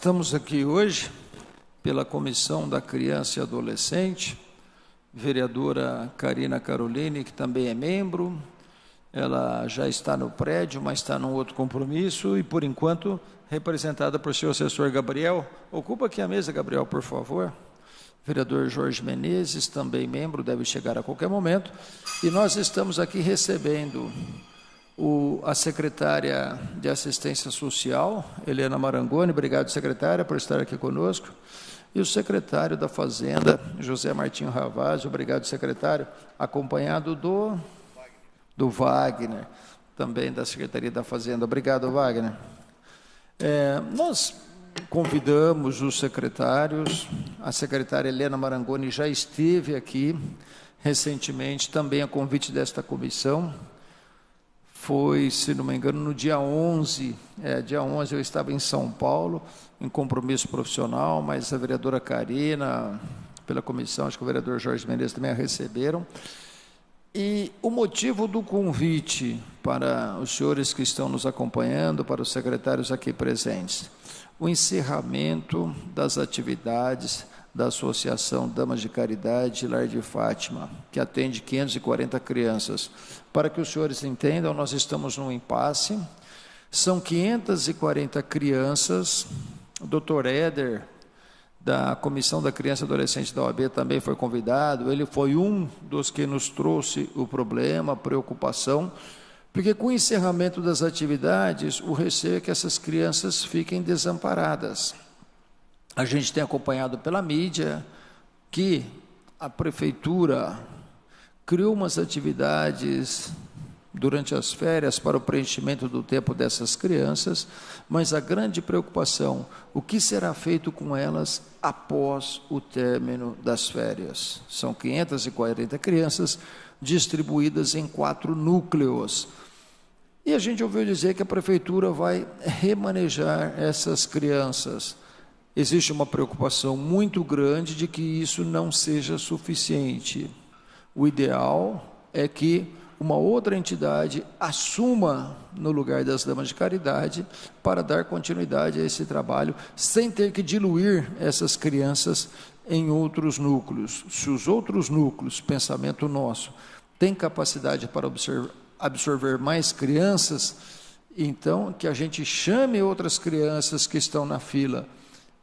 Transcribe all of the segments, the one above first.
Estamos aqui hoje pela Comissão da Criança e Adolescente, vereadora Karina Caroline, que também é membro. Ela já está no prédio, mas está num outro compromisso e, por enquanto, representada por seu assessor Gabriel. Ocupa aqui a mesa, Gabriel, por favor. Vereador Jorge Menezes, também membro, deve chegar a qualquer momento. E nós estamos aqui recebendo a secretária de Assistência Social, Helena Marangoni. Obrigado, secretária, por estar aqui conosco. E o secretário da Fazenda, José Martinho Ravazzi. Obrigado, secretário, acompanhado do Wagner, também da Secretaria da Fazenda. Obrigado, Wagner. Nós convidamos os secretários, a secretária Helena Marangoni já esteve aqui recentemente, também a convite desta comissão. Foi, se não me engano, no dia 11, dia 11 eu estava em São Paulo, em compromisso profissional, mas a vereadora Karina, pela comissão, acho que o vereador Jorge Menezes também a receberam. E o motivo do convite para os senhores que estão nos acompanhando, para os secretários aqui presentes, o encerramento das atividades da Associação Damas de Caridade Lar de Fátima, que atende 540 crianças. Para que os senhores entendam, nós estamos num impasse, são 540 crianças. O doutor Éder, da Comissão da Criança e Adolescente da OAB, também foi convidado. Ele foi um dos que nos trouxe o problema, a preocupação, porque com o encerramento das atividades, o receio é que essas crianças fiquem desamparadas. A gente tem acompanhado pela mídia que a prefeitura criou umas atividades durante as férias para o preenchimento do tempo dessas crianças, mas a grande preocupação, o que será feito com elas após o término das férias? São 540 crianças distribuídas em 4 núcleos. E a gente ouviu dizer que a prefeitura vai remanejar essas crianças. Existe uma preocupação muito grande de que isso não seja suficiente. O ideal é que uma outra entidade assuma no lugar das damas de caridade para dar continuidade a esse trabalho, sem ter que diluir essas crianças em outros núcleos. Se os outros núcleos, pensamento nosso, têm capacidade para absorver mais crianças, então que a gente chame outras crianças que estão na fila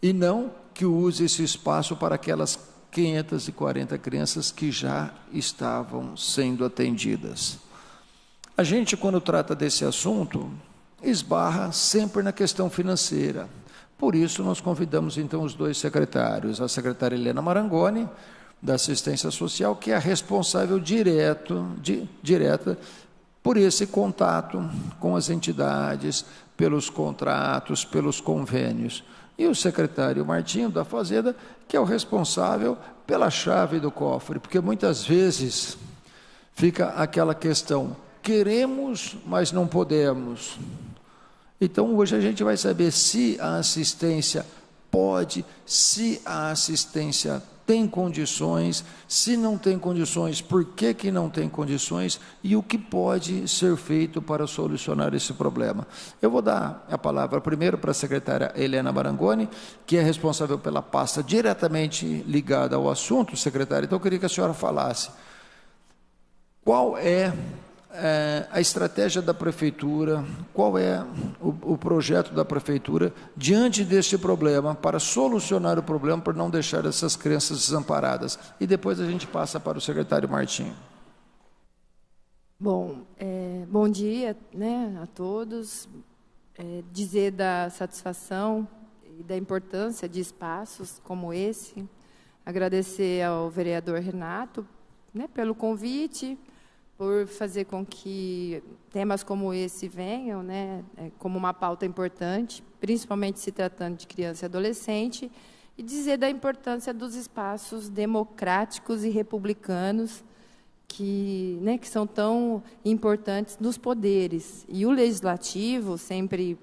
e não que use esse espaço para aquelas 540 crianças que já estavam sendo atendidas. A gente, quando trata desse assunto, esbarra sempre na questão financeira. Por isso, nós convidamos, então, os 2 secretários, a secretária Helena Marangoni, da Assistência Social, que é a responsável direta por esse contato com as entidades, pelos contratos, pelos convênios. E o secretário Martinho, da Fazenda, que é o responsável pela chave do cofre, porque muitas vezes fica aquela questão, queremos, mas não podemos. Então, hoje a gente vai saber se a assistência pode, se a assistência tem condições, se não tem condições, por que não tem condições e o que pode ser feito para solucionar esse problema. Eu vou dar a palavra primeiro para a secretária Helena Marangoni, que é responsável pela pasta diretamente ligada ao assunto, secretária. Então, eu queria que a senhora falasse qual é a estratégia da prefeitura, qual é o projeto da prefeitura diante deste problema, para solucionar o problema, para não deixar essas crianças desamparadas. E depois a gente passa para o secretário Martinho. Bom, bom dia, a todos. Dizer da satisfação e da importância de espaços como esse. Agradecer ao vereador Renato, pelo convite, por fazer com que temas como esse venham, como uma pauta importante, principalmente se tratando de criança e adolescente, e dizer da importância dos espaços democráticos e republicanos que são tão importantes nos poderes. E o legislativo, sempre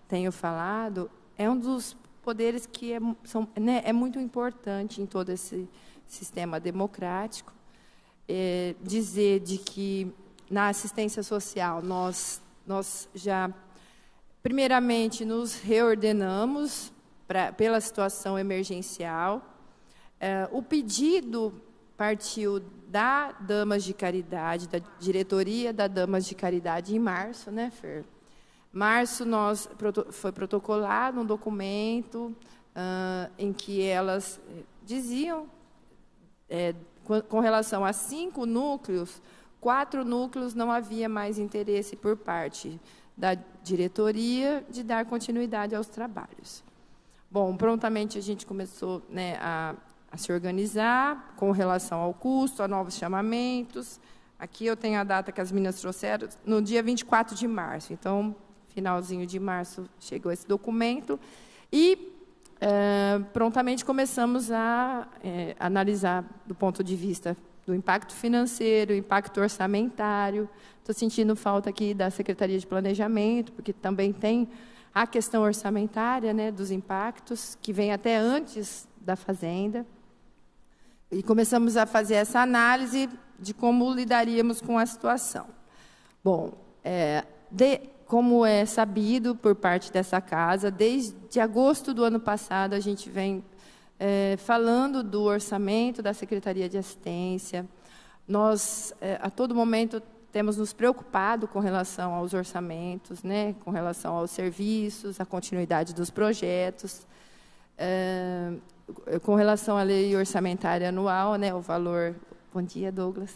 tenho falado, é um dos poderes que é muito importante em todo esse sistema democrático. Dizer de que na assistência social nós já primeiramente nos reordenamos pela situação emergencial. O pedido partiu da Damas de Caridade, da diretoria da Damas de Caridade, em março, né, Fer? Março, foi protocolado um documento em que elas diziam, com relação a 5 núcleos, 4 núcleos não havia mais interesse por parte da diretoria de dar continuidade aos trabalhos. Bom, prontamente a gente começou, né, a se organizar com relação ao custo, a novos chamamentos. Aqui eu tenho a data que as meninas trouxeram, no dia 24 de março. Então, finalzinho de março, chegou esse documento. E, prontamente, começamos a analisar, do ponto de vista do impacto financeiro, impacto orçamentário. Estou sentindo falta aqui da Secretaria de Planejamento, porque também tem a questão orçamentária, né, dos impactos, que vem até antes da Fazenda. E começamos a fazer essa análise de como lidaríamos com a situação. Bom, como é sabido por parte dessa casa, desde agosto do ano passado, a gente vem falando do orçamento da Secretaria de Assistência. Nós, a todo momento, temos nos preocupado com relação aos orçamentos, né, com relação aos serviços, à continuidade dos projetos. Com relação à lei orçamentária anual, né, o valor... Bom dia, Douglas.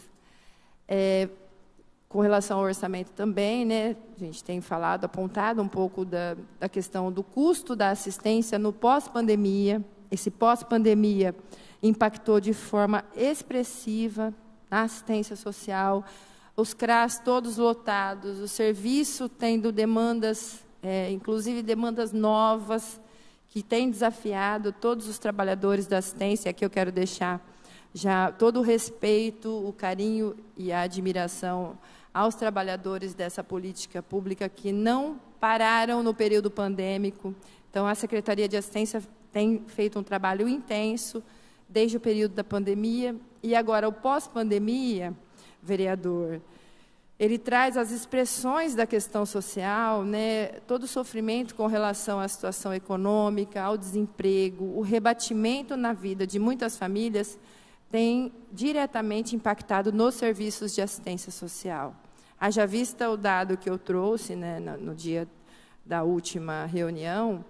Com relação ao orçamento também, né, a gente tem falado, apontado um pouco da questão do custo da assistência no pós-pandemia. Esse pós-pandemia impactou de forma expressiva na assistência social, os CRAS todos lotados, o serviço tendo demandas, inclusive demandas novas, que tem desafiado todos os trabalhadores da assistência. Aqui eu quero deixar já todo o respeito, o carinho e a admiração aos trabalhadores dessa política pública que não pararam no período pandêmico. Então, a Secretaria de Assistência tem feito um trabalho intenso desde o período da pandemia. E agora, o pós-pandemia, vereador, ele traz as expressões da questão social, né, todo o sofrimento com relação à situação econômica, ao desemprego, o rebatimento na vida de muitas famílias tem diretamente impactado nos serviços de assistência social. Haja vista o dado que eu trouxe, né, no dia da última reunião,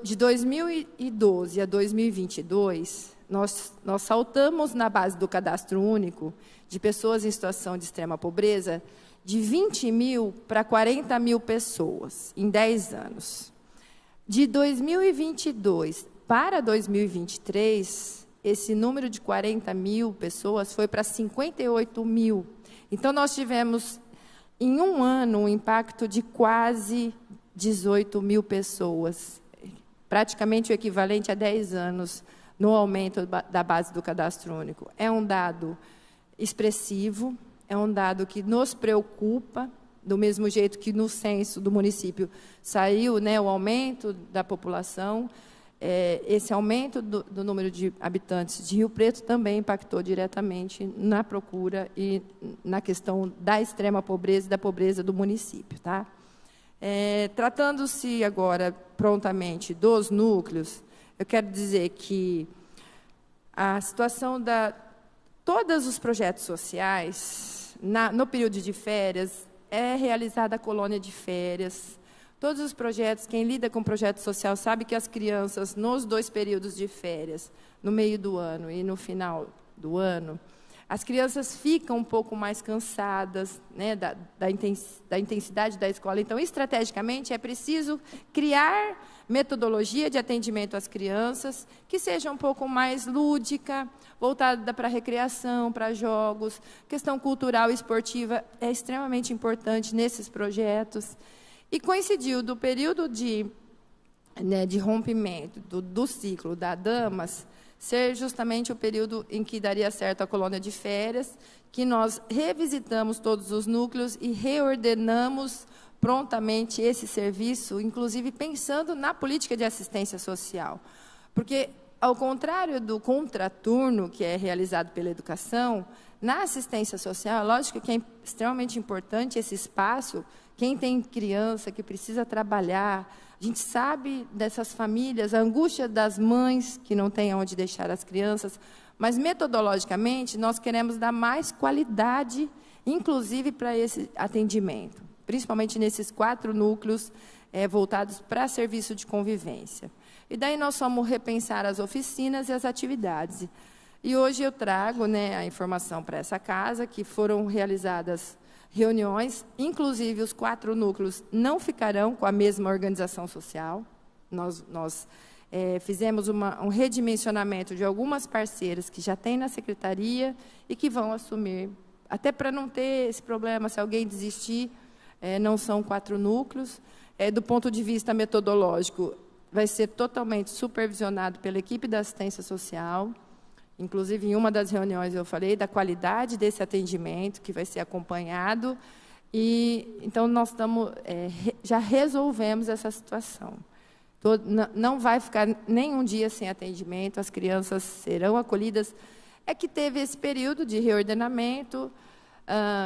de 2012 a 2022, nós saltamos na base do cadastro único de pessoas em situação de extrema pobreza de 20 mil para 40 mil pessoas em 10 anos. De 2022 para 2023, esse número de 40 mil pessoas foi para 58 mil. Então, nós tivemos, em um ano, um impacto de quase 18 mil pessoas, praticamente o equivalente a 10 anos no aumento da base do cadastro único. É um dado expressivo, é um dado que nos preocupa, do mesmo jeito que no censo do município saiu, né, o aumento da população. Esse aumento do número de habitantes de Rio Preto também impactou diretamente na procura e na questão da extrema pobreza e da pobreza do município. Tá? Tratando-se agora prontamente dos núcleos, eu quero dizer que a situação todos os projetos sociais, no período de férias, é realizada a colônia de férias. Todos os projetos, quem lida com projeto social sabe que as crianças, nos 2 períodos de férias, no meio do ano e no final do ano, as crianças ficam um pouco mais cansadas, né, da intensidade da escola. Então, estrategicamente, é preciso criar metodologia de atendimento às crianças que seja um pouco mais lúdica, voltada para a recreação, para jogos. Questão cultural e esportiva é extremamente importante nesses projetos. E coincidiu do período de rompimento do ciclo da Damas ser justamente o período em que daria certo a colônia de férias, que nós revisitamos todos os núcleos e reordenamos prontamente esse serviço, inclusive pensando na política de assistência social. Porque ao contrário do contraturno que é realizado pela educação, na assistência social, lógico que é extremamente importante esse espaço. Quem tem criança que precisa trabalhar, a gente sabe dessas famílias, a angústia das mães que não têm onde deixar as crianças, mas metodologicamente nós queremos dar mais qualidade, inclusive para esse atendimento, principalmente nesses 4 núcleos voltados para serviço de convivência. E daí nós vamos repensar as oficinas e as atividades. E hoje eu trago, né, a informação para essa casa, que foram realizadas reuniões, inclusive os 4 núcleos não ficarão com a mesma organização social. Nós fizemos um redimensionamento de algumas parceiras que já tem na secretaria e que vão assumir, até para não ter esse problema, se alguém desistir, não são 4 núcleos. Do ponto de vista metodológico, vai ser totalmente supervisionado pela equipe da assistência social. Inclusive, em uma das reuniões eu falei da qualidade desse atendimento, que vai ser acompanhado. E então, nós já resolvemos essa situação. Não vai ficar nenhum dia sem atendimento, as crianças serão acolhidas. É que teve esse período de reordenamento,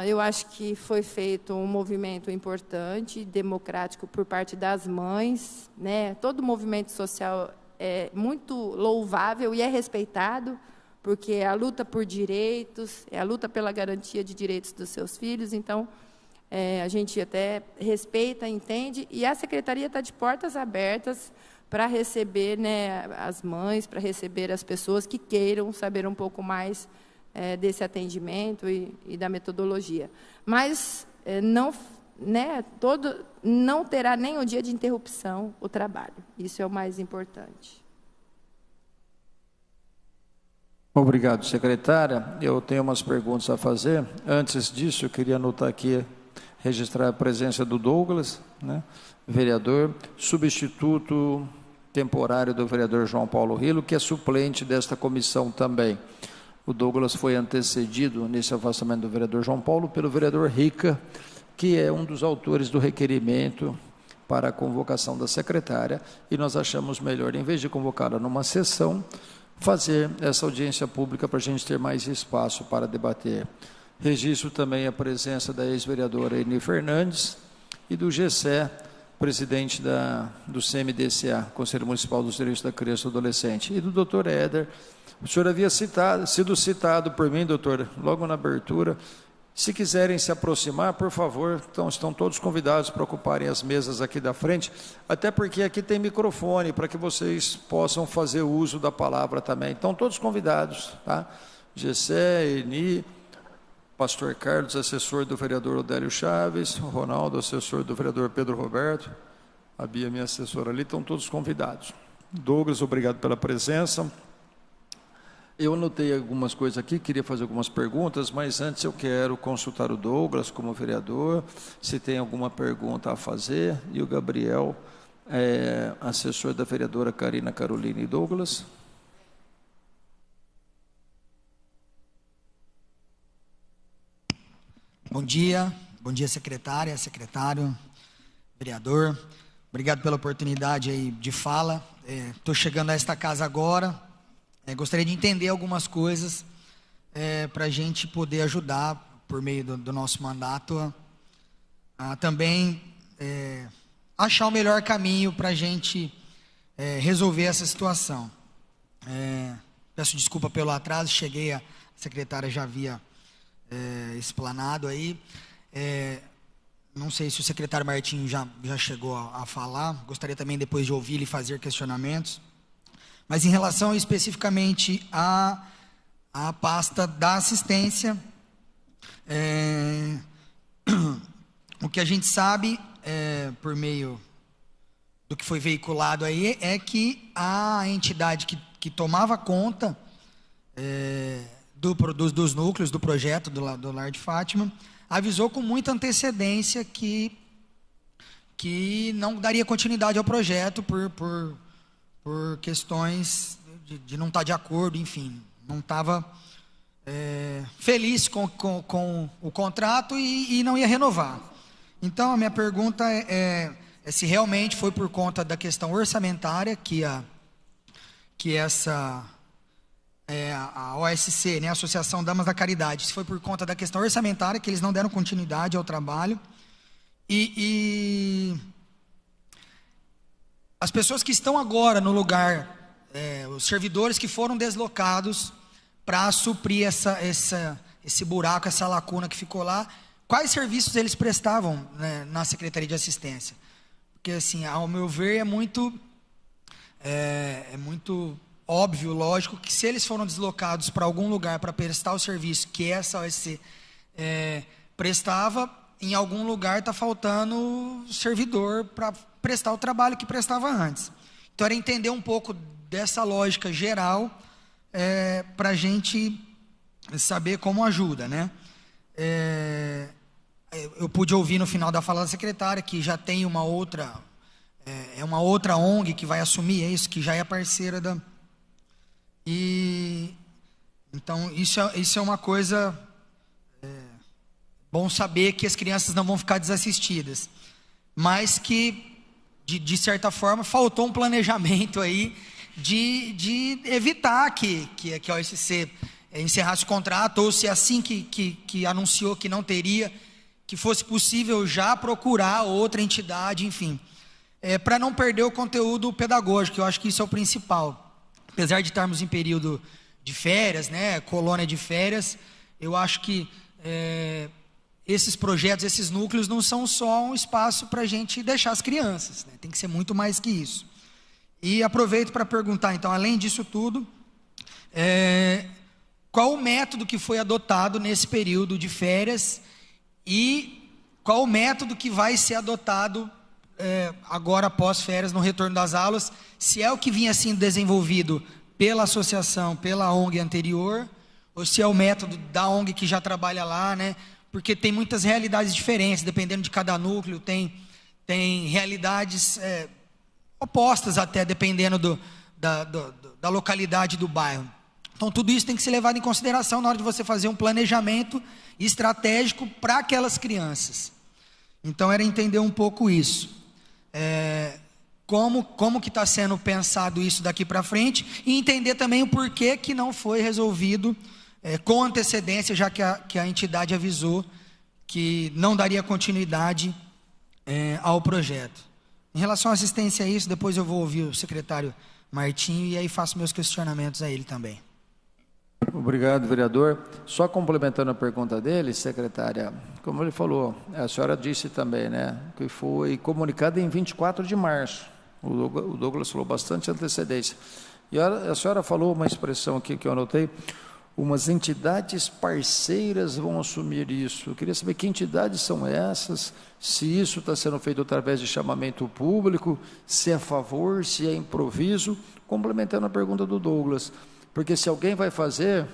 eu acho que foi feito um movimento importante, democrático, por parte das mães, né? Todo movimento social é muito louvável e é respeitado, porque é a luta por direitos, é a luta pela garantia de direitos dos seus filhos. Então, a gente até respeita, entende, e a secretaria está de portas abertas para receber, né, as mães, para receber as pessoas que queiram saber um pouco mais desse atendimento e da metodologia. Mas não terá nem o dia de interrupção o trabalho. Isso é o mais importante. Obrigado, secretária. Eu tenho umas perguntas a fazer. Antes disso, eu queria anotar aqui, registrar a presença do Douglas, né, vereador, substituto temporário do vereador João Paulo Rilo, que é suplente desta comissão também. O Douglas foi antecedido nesse afastamento do vereador João Paulo pelo vereador Rica, que é um dos autores do requerimento para a convocação da secretária, e nós achamos melhor, em vez de convocá-la numa sessão, fazer essa audiência pública para a gente ter mais espaço para debater. Registro também a presença da ex-vereadora Eni Fernandes e do Gessé, presidente do CMDCA, Conselho Municipal dos Direitos da Criança e do Adolescente, e do doutor Éder. O senhor havia sido citado por mim, doutor, logo na abertura. Se quiserem se aproximar, por favor, então, estão todos convidados para ocuparem as mesas aqui da frente, até porque aqui tem microfone, para que vocês possam fazer uso da palavra também. Então, todos convidados, tá? Gessé, Eni, pastor Carlos, assessor do vereador Odélio Chaves, o Ronaldo, assessor do vereador Pedro Roberto, a Bia, minha assessora ali, estão todos convidados. Douglas, obrigado pela presença. Eu anotei algumas coisas aqui, queria fazer algumas perguntas, mas antes eu quero consultar o Douglas como vereador, se tem alguma pergunta a fazer, e o Gabriel, assessor da vereadora Karina Caroline. Douglas. Bom dia secretária, secretário, vereador, obrigado pela oportunidade aí de fala. Estou chegando a esta casa agora. Gostaria de entender algumas coisas para a gente poder ajudar, por meio do nosso mandato, a também achar o melhor caminho para a gente resolver essa situação. Peço desculpa pelo atraso, cheguei, a secretária já havia explanado aí. Não sei se o secretário Martinho já chegou a falar, gostaria também depois de ouvir e fazer questionamentos. Mas em relação especificamente à pasta da assistência, o que a gente sabe, por meio do que foi veiculado aí, é que a entidade que tomava conta dos núcleos do projeto do Lar de Fátima, avisou com muita antecedência que não daria continuidade ao projeto por questões de não estar de acordo, enfim, não estava feliz com o contrato e não ia renovar. Então, a minha pergunta é se realmente foi por conta da questão orçamentária que que a OSC, né, a Associação Damas da Caridade, isso foi por conta da questão orçamentária, que eles não deram continuidade ao trabalho. E as pessoas que estão agora no lugar, os servidores que foram deslocados para suprir esse buraco, essa lacuna que ficou lá, quais serviços eles prestavam, né, na Secretaria de Assistência? Porque, assim, ao meu ver, é muito óbvio, lógico, que se eles foram deslocados para algum lugar para prestar o serviço que essa OSC prestava, em algum lugar está faltando servidor para prestar o trabalho que prestava antes. Então, era entender um pouco dessa lógica geral, para a gente saber como ajuda, né? Eu pude ouvir no final da fala da secretária que já tem uma outra ONG que vai assumir isso, que já é parceira da... Então, isso é uma coisa... bom saber que as crianças não vão ficar desassistidas, mas que, de certa forma, faltou um planejamento aí de evitar que a OSC encerrasse o contrato, ou se assim que anunciou que não teria, que fosse possível já procurar outra entidade, enfim, para não perder o conteúdo pedagógico. Eu acho que isso é o principal. Apesar de estarmos em período de férias, né, colônia de férias, eu acho que esses projetos, esses núcleos não são só um espaço para a gente deixar as crianças, né? Tem que ser muito mais que isso. E aproveito para perguntar, então, além disso tudo, qual o método que foi adotado nesse período de férias e qual o método que vai ser adotado agora após férias, no retorno das aulas, se é o que vinha sendo desenvolvido pela associação, pela ONG anterior, ou se é o método da ONG que já trabalha lá, né? Porque tem muitas realidades diferentes, dependendo de cada núcleo, tem realidades opostas até, dependendo da localidade do bairro. Então, tudo isso tem que ser levado em consideração na hora de você fazer um planejamento estratégico para aquelas crianças. Então, era entender um pouco isso. Como que está sendo pensado isso daqui para frente, e entender também o porquê que não foi resolvido com antecedência, já que a entidade avisou que não daria continuidade ao projeto. Em relação à assistência a isso, depois eu vou ouvir o secretário Martinho e aí faço meus questionamentos a ele também. Obrigado, vereador. Só complementando a pergunta dele, secretária, como ele falou, a senhora disse também, né, que foi comunicado em 24 de março. O Douglas falou bastante antecedência. E a senhora falou uma expressão aqui que eu anotei, umas entidades parceiras vão assumir isso. Eu queria saber que entidades são essas, se isso está sendo feito através de chamamento público, se é a favor, se é improviso, complementando a pergunta do Douglas. Porque se alguém vai fazer,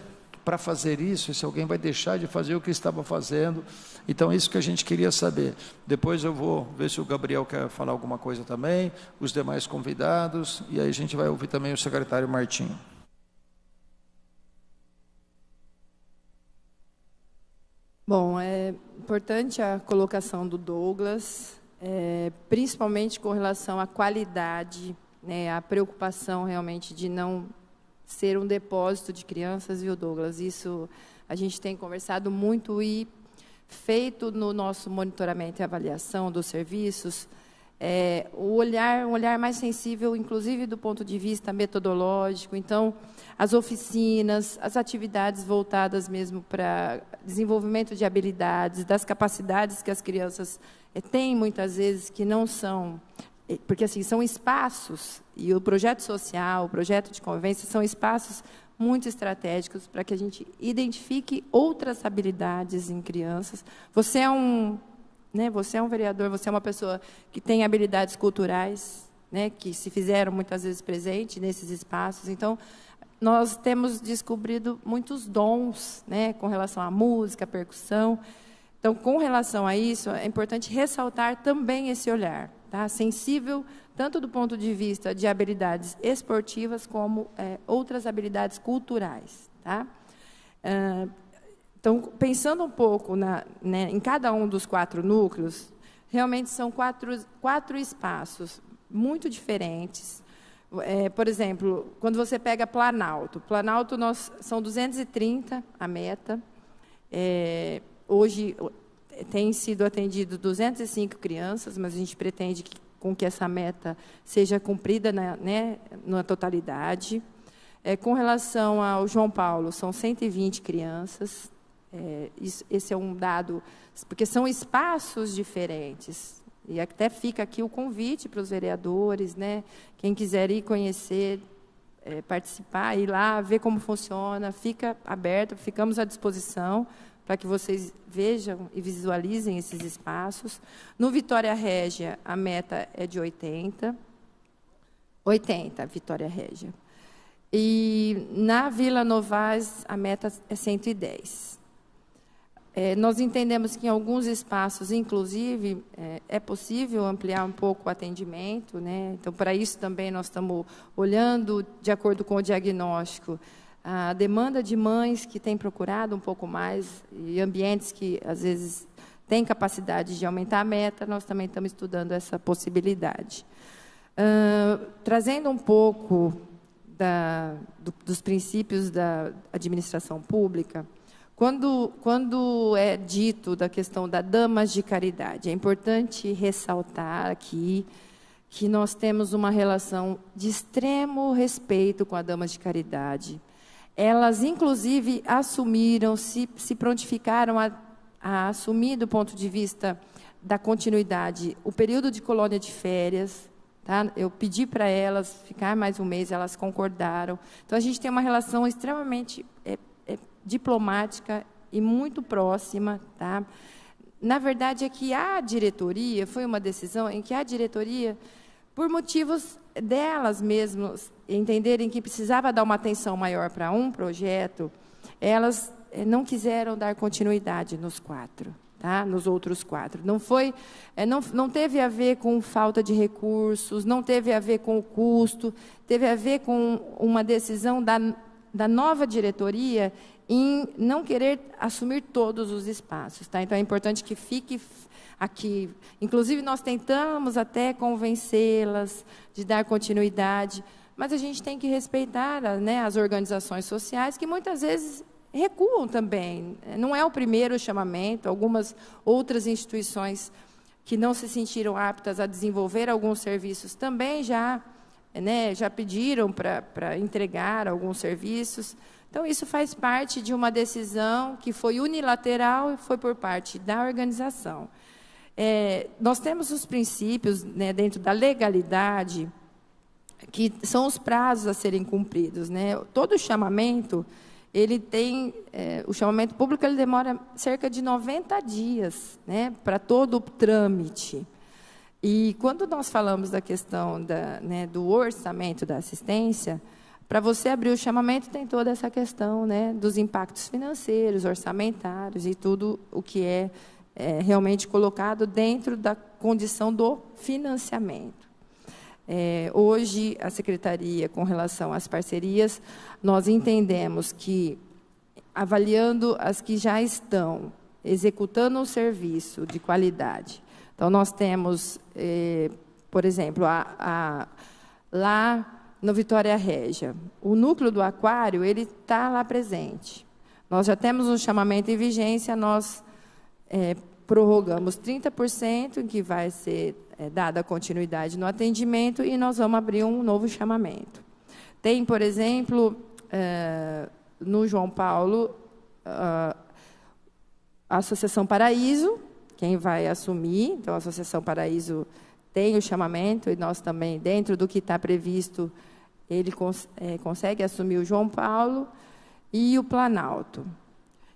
para fazer isso, se alguém vai deixar de fazer o que estava fazendo, então isso que a gente queria saber. Depois eu vou ver se o Gabriel quer falar alguma coisa também, os demais convidados, e aí a gente vai ouvir também o secretário Martinho. Bom, é importante a colocação do Douglas, principalmente com relação à qualidade, né, a preocupação realmente de não ser um depósito de crianças, viu, Douglas? Isso a gente tem conversado muito e feito no nosso monitoramento e avaliação dos serviços, um olhar mais sensível, inclusive do ponto de vista metodológico. Então, as oficinas, as atividades voltadas mesmo para desenvolvimento de habilidades, das capacidades que as crianças têm, muitas vezes, que não são... Porque, assim, são espaços, e o projeto social, o projeto de convivência, são espaços muito estratégicos para que a gente identifique outras habilidades em crianças. Você é um vereador, você é uma pessoa que tem habilidades culturais, né, que se fizeram muitas vezes presente nesses espaços. Então, nós temos descobrido muitos dons, né, com relação à música, à percussão. Então, com relação a isso, é importante ressaltar também esse olhar, tá? Sensível, tanto do ponto de vista de habilidades esportivas, como outras habilidades culturais. Tá? Então, pensando um pouco em cada um dos 4 núcleos, realmente são quatro espaços muito diferentes, Por exemplo, quando você pega Planalto, são 230 a meta. Hoje tem sido atendido 205 crianças, mas a gente pretende com que essa meta seja cumprida na totalidade. Com relação ao João Paulo, são 120 crianças. Esse é um dado, porque são espaços diferentes. E até fica aqui o convite para os vereadores, né? Quem quiser ir conhecer, participar, ir lá, ver como funciona, fica aberto, ficamos à disposição para que vocês vejam e visualizem esses espaços. No Vitória Régia, a meta é de 80, Vitória Régia. E na Vila Novaes, a meta é 110. Nós entendemos que em alguns espaços, inclusive, é possível ampliar um pouco o atendimento, né? Então, para isso também nós estamos olhando, de acordo com o diagnóstico, a demanda de mães que têm procurado um pouco mais, e ambientes que, às vezes, têm capacidade de aumentar a meta, nós também estamos estudando essa possibilidade. Trazendo um pouco dos princípios da administração pública, quando é dito da questão da Damas de Caridade, é importante ressaltar aqui que nós temos uma relação de extremo respeito com a Damas de Caridade. Elas, inclusive, assumiram, se prontificaram a assumir, do ponto de vista da continuidade, o período de colônia de férias. Tá? Eu pedi para elas ficar mais um mês, elas concordaram. Então, a gente tem uma relação extremamente diplomática e muito próxima. Tá? Na verdade, é que a diretoria, foi uma decisão em que a diretoria, por motivos delas mesmas, entenderem que precisava dar uma atenção maior para um projeto, elas não quiseram dar continuidade nos 4. Tá? Nos outros 4. Não teve a ver com falta de recursos, não teve a ver com o custo, teve a ver com uma decisão da nova diretoria em não querer assumir todos os espaços. Tá? Então, é importante que fique aqui. Inclusive, nós tentamos até convencê-las de dar continuidade, mas a gente tem que respeitar as organizações sociais, que muitas vezes recuam também. Não é o primeiro chamamento, algumas outras instituições que não se sentiram aptas a desenvolver alguns serviços também já pediram para entregar alguns serviços. Então, isso faz parte de uma decisão que foi unilateral e foi por parte da organização. Nós temos os princípios dentro da legalidade, que são os prazos a serem cumpridos. Todo chamamento, ele tem, o chamamento público ele demora cerca de 90 dias para todo o trâmite. E quando nós falamos da questão do orçamento da assistência, para você abrir o chamamento tem toda essa questão dos impactos financeiros, orçamentários e tudo o que é realmente colocado dentro da condição do financiamento. Hoje, a Secretaria, com relação às parcerias, nós entendemos que, avaliando as que já estão executando um serviço de qualidade, então, nós temos, por exemplo, lá no Vitória Régia, o núcleo do aquário, ele está lá presente. Nós já temos um chamamento em vigência, nós prorrogamos 30%, em que vai ser dada continuidade no atendimento, e nós vamos abrir um novo chamamento. Tem, por exemplo, no João Paulo, a Associação Paraíso, quem vai assumir. Então, a Associação Paraíso tem o chamamento, e nós também, dentro do que está previsto, ele consegue assumir o João Paulo e o Planalto.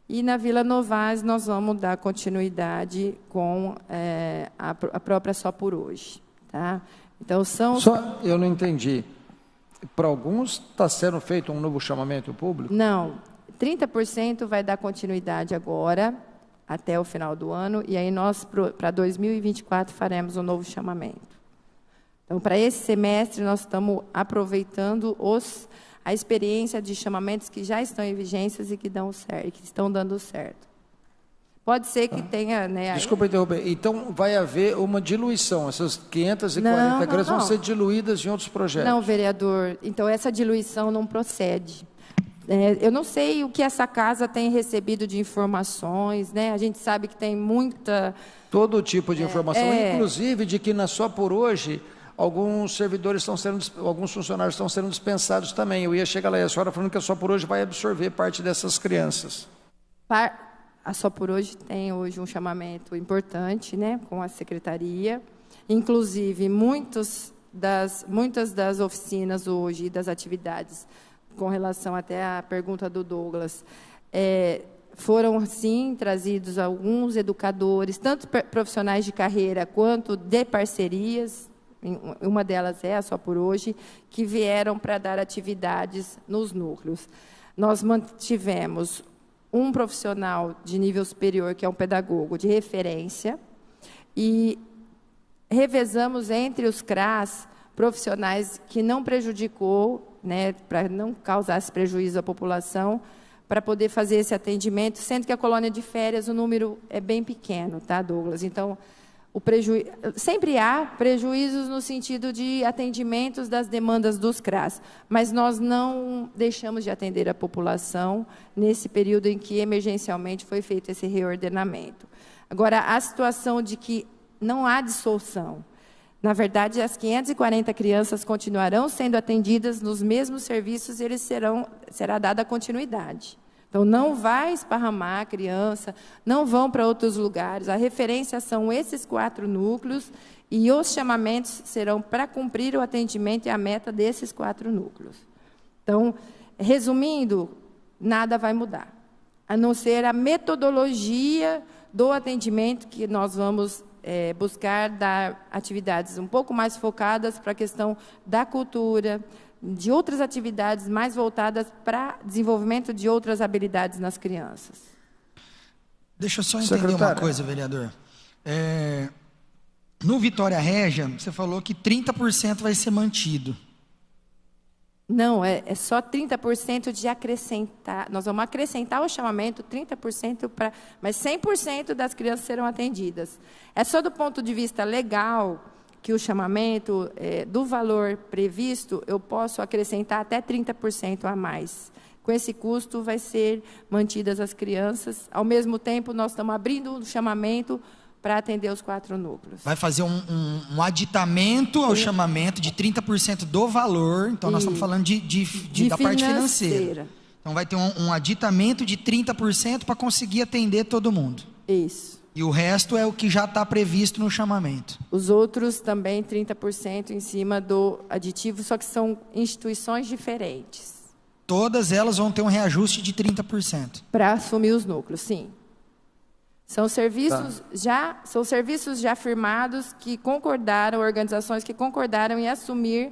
E na Vila Novaes nós vamos dar continuidade com a própria Só por Hoje. Tá? Então, eu não entendi. Para alguns está sendo feito um novo chamamento público? Não. 30% vai dar continuidade agora, até o final do ano, e aí nós, para 2024, faremos um novo chamamento. Então, para esse semestre, nós estamos aproveitando a experiência de chamamentos que já estão em vigências e que estão dando certo. Pode ser que tenha, né? Desculpa interromper. Então, vai haver uma diluição. Essas 540 crianças vão ser diluídas em outros projetos. Não, vereador. Então, essa diluição não procede. Eu não sei o que essa casa tem recebido de informações, né? A gente sabe que tem muita... Todo tipo de informação, inclusive de que na Só por Hoje, alguns funcionários estão sendo dispensados também. Eu ia chegar lá e a senhora falando que a Só por Hoje vai absorver parte dessas crianças. A Só por Hoje tem hoje um chamamento importante, né, com a secretaria. Inclusive, muitas das oficinas hoje e das atividades, com relação até à pergunta do Douglas, foram, sim, trazidos alguns educadores, tanto profissionais de carreira quanto de parcerias, uma delas é a Só por Hoje, que vieram para dar atividades nos núcleos. Nós mantivemos um profissional de nível superior, que é um pedagogo de referência, e revezamos entre os CRAS profissionais que não prejudicou, né, para não causar esse prejuízo à população, para poder fazer esse atendimento, sendo que a colônia de férias, o número é bem pequeno, tá, Douglas? Então, sempre há prejuízos no sentido de atendimentos das demandas dos CRAS, mas nós não deixamos de atender a população nesse período em que emergencialmente foi feito esse reordenamento. Agora, a situação de que não há dissolução. Na verdade, as 540 crianças continuarão sendo atendidas nos mesmos serviços e será dada continuidade. Então, não vai esparramar a criança, não vão para outros lugares. A referência são esses 4 núcleos e os chamamentos serão para cumprir o atendimento e a meta desses 4 núcleos. Então, resumindo, nada vai mudar, a não ser a metodologia do atendimento que nós vamos buscar dar atividades um pouco mais focadas para a questão da cultura, de outras atividades mais voltadas para desenvolvimento de outras habilidades nas crianças. Deixa eu só entender uma coisa, vereador. No Vitória Régia, você falou que 30% vai ser mantido. Não, é só 30% de acrescentar. Nós vamos acrescentar o chamamento, 30%, mas 100% das crianças serão atendidas. É só do ponto de vista legal que o chamamento, do valor previsto, eu posso acrescentar até 30% a mais. Com esse custo, vai ser mantidas as crianças. Ao mesmo tempo, nós estamos abrindo o chamamento para atender os 4 núcleos. Vai fazer um aditamento ao chamamento de 30% do valor. Então, nós estamos falando da parte financeira. Então, vai ter um aditamento de 30% para conseguir atender todo mundo. Isso. E o resto é o que já está previsto no chamamento. Os outros também 30% em cima do aditivo, só que são instituições diferentes. Todas elas vão ter um reajuste de 30%. Para assumir os núcleos, sim. São serviços já firmados que concordaram, organizações que concordaram em assumir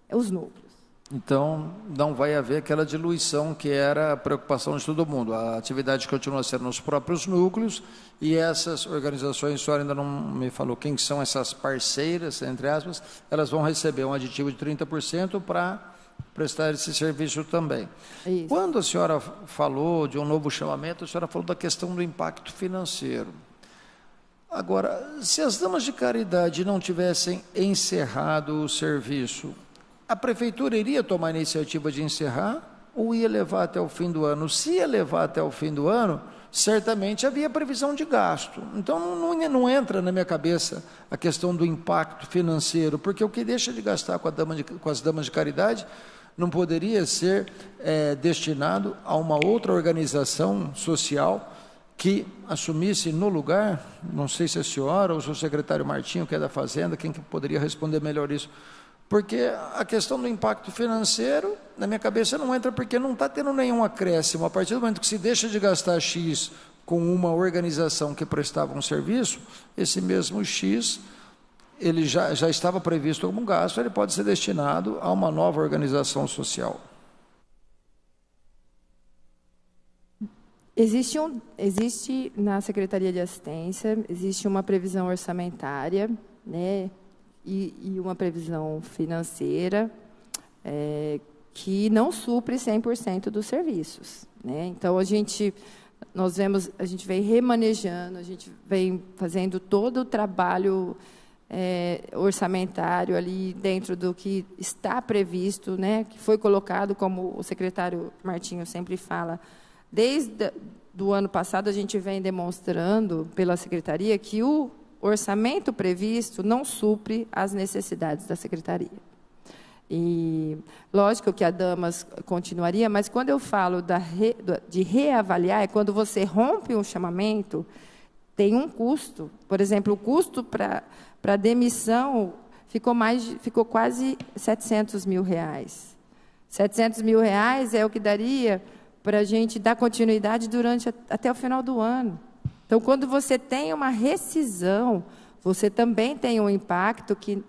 os núcleos. Então, não vai haver aquela diluição que era a preocupação de todo mundo. A atividade continua sendo nos próprios núcleos e essas organizações, a senhora ainda não me falou quem são essas parceiras, entre aspas, elas vão receber um aditivo de 30% para prestar esse serviço também. Isso. Quando a senhora falou de um novo chamamento, a senhora falou da questão do impacto financeiro. Agora, se as damas de caridade não tivessem encerrado o serviço, a prefeitura iria tomar a iniciativa de encerrar ou ia levar até o fim do ano? Se ia levar até o fim do ano, certamente havia previsão de gasto. Então, não entra na minha cabeça a questão do impacto financeiro, porque o que deixa de gastar com as damas de caridade não poderia ser destinado a uma outra organização social que assumisse no lugar, não sei se a senhora ou se o secretário Martinho, que é da Fazenda, quem que poderia responder melhor isso? Porque a questão do impacto financeiro, na minha cabeça, não entra porque não está tendo nenhum acréscimo. A partir do momento que se deixa de gastar X com uma organização que prestava um serviço, esse mesmo X, ele já estava previsto como gasto, ele pode ser destinado a uma nova organização social. Existe na Secretaria de Assistência, existe uma previsão orçamentária, né? E uma previsão financeira que não supre 100% dos serviços, né? Então, a gente a gente vem remanejando, a gente vem fazendo todo o trabalho orçamentário ali dentro do que está previsto, né, que foi colocado, como o secretário Martinho sempre fala, desde do ano passado a gente vem demonstrando pela secretaria que o orçamento previsto não supre as necessidades da secretaria. E lógico que a Damas continuaria, mas quando eu falo de reavaliar, é quando você rompe um chamamento, tem um custo. Por exemplo, o custo para demissão ficou quase R$700 mil. R$700 mil é o que daria para a gente dar continuidade até o final do ano. Então, quando você tem uma rescisão, você também tem um impacto que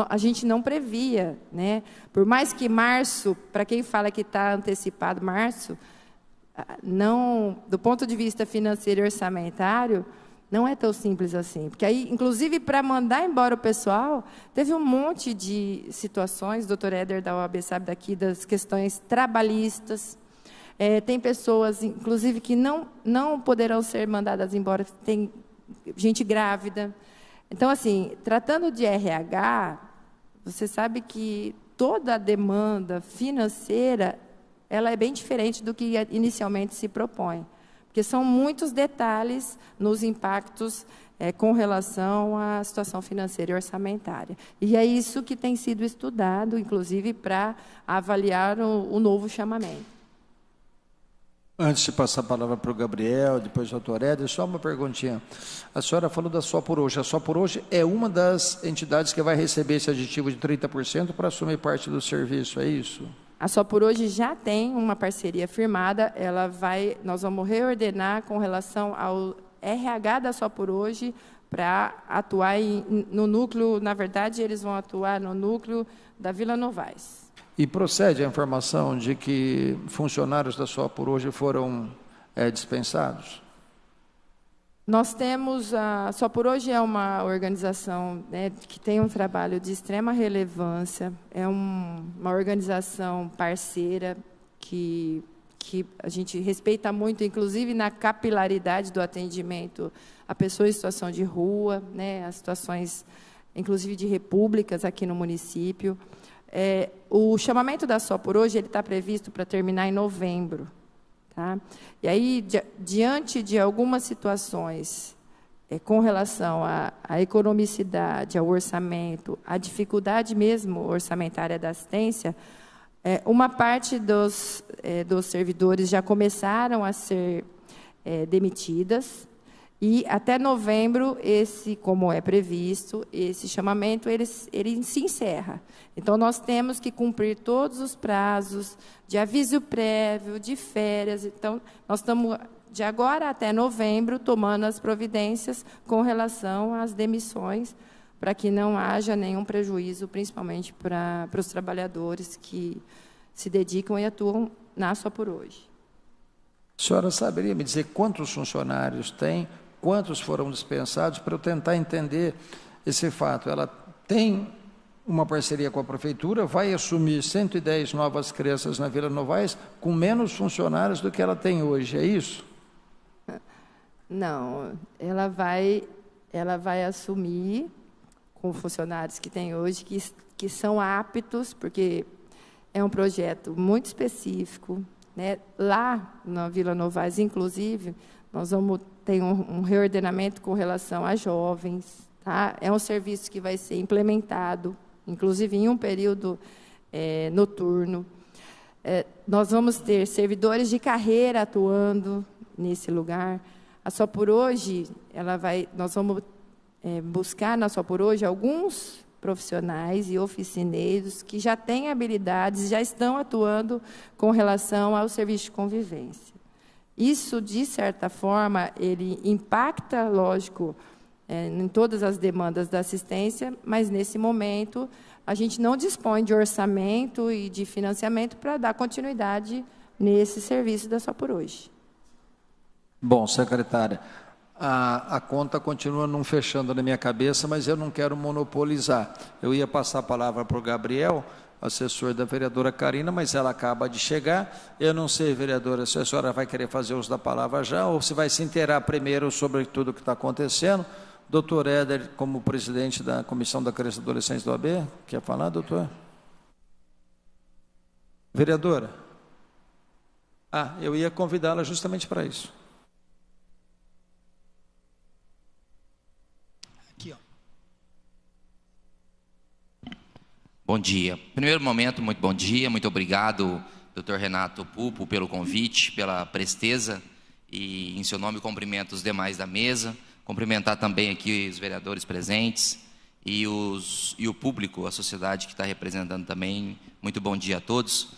a gente não previa, né? Por mais que março, para quem fala que está antecipado março, não, do ponto de vista financeiro e orçamentário, não é tão simples assim. Porque aí, inclusive, para mandar embora o pessoal, teve um monte de situações, o doutor Éder da OAB sabe daqui, das questões trabalhistas. Tem pessoas, inclusive, que não poderão ser mandadas embora, tem gente grávida. Então, assim, tratando de RH, você sabe que toda a demanda financeira ela é bem diferente do que inicialmente se propõe, porque são muitos detalhes nos impactos com relação à situação financeira e orçamentária. E é isso que tem sido estudado, inclusive, para avaliar o novo chamamento. Antes de passar a palavra para o Gabriel, depois o doutor Éder, só uma perguntinha. A senhora falou da Só Por Hoje. A Só Por Hoje é uma das entidades que vai receber esse aditivo de 30% para assumir parte do serviço, é isso? A Só Por Hoje já tem uma parceria firmada, nós vamos reordenar com relação ao RH da Só Por Hoje para atuar no núcleo, na verdade, eles vão atuar no núcleo da Vila Novaes. E procede a informação de que funcionários da Só Por Hoje foram dispensados? Nós temos, a Só Por Hoje é uma organização, né, que tem um trabalho de extrema relevância, é uma organização parceira que a gente respeita muito, inclusive na capilaridade do atendimento a pessoas em situação de rua, né, as situações, inclusive, de repúblicas aqui no município. O chamamento da Só Por Hoje ele está previsto para terminar em novembro. Tá? E aí, diante de algumas situações com relação à economicidade, ao orçamento, à dificuldade mesmo orçamentária da assistência, uma parte dos servidores já começaram a ser demitidas, e até novembro, como é previsto, esse chamamento ele se encerra. Então, nós temos que cumprir todos os prazos de aviso prévio, de férias. Então, nós estamos, de agora até novembro, tomando as providências com relação às demissões, para que não haja nenhum prejuízo, principalmente para os trabalhadores que se dedicam e atuam na Só Por Hoje. A senhora saberia me dizer quantos funcionários tem, quantos foram dispensados, para eu tentar entender esse fato? Ela tem uma parceria com a prefeitura, vai assumir 110 novas crianças na Vila Novaes, com menos funcionários do que ela tem hoje, é isso? Não, ela vai assumir com funcionários que tem hoje, que são aptos, porque é um projeto muito específico, né? Lá na Vila Novaes, inclusive, nós vamos ter um reordenamento com relação a jovens. Tá? É um serviço que vai ser implementado, inclusive em um período noturno. Nós vamos ter servidores de carreira atuando nesse lugar. A Só Por Hoje, nós vamos buscar na Só Por Hoje alguns profissionais e oficineiros que já têm habilidades, já estão atuando com relação ao serviço de convivência. Isso, de certa forma, ele impacta, lógico, em todas as demandas da assistência, mas, nesse momento, a gente não dispõe de orçamento e de financiamento para dar continuidade nesse serviço da Só Por Hoje. Bom, secretária, a conta continua não fechando na minha cabeça, mas eu não quero monopolizar. Eu ia passar a palavra para o Gabriel, assessor da vereadora Karina, mas ela acaba de chegar. Eu não sei, vereadora, se a senhora vai querer fazer uso da palavra já, ou se vai se inteirar primeiro sobre tudo o que está acontecendo. Doutor Éder, como presidente da Comissão da Criança e Adolescente do AB, quer falar, doutor? Vereadora? Eu ia convidá-la justamente para isso. Aqui, ó. Bom dia. Primeiro momento, muito bom dia. Muito obrigado, doutor Renato Pupo, pelo convite, pela presteza. E, em seu nome, cumprimento os demais da mesa. Cumprimentar também aqui os vereadores presentes e o público, a sociedade que está representando também. Muito bom dia a todos.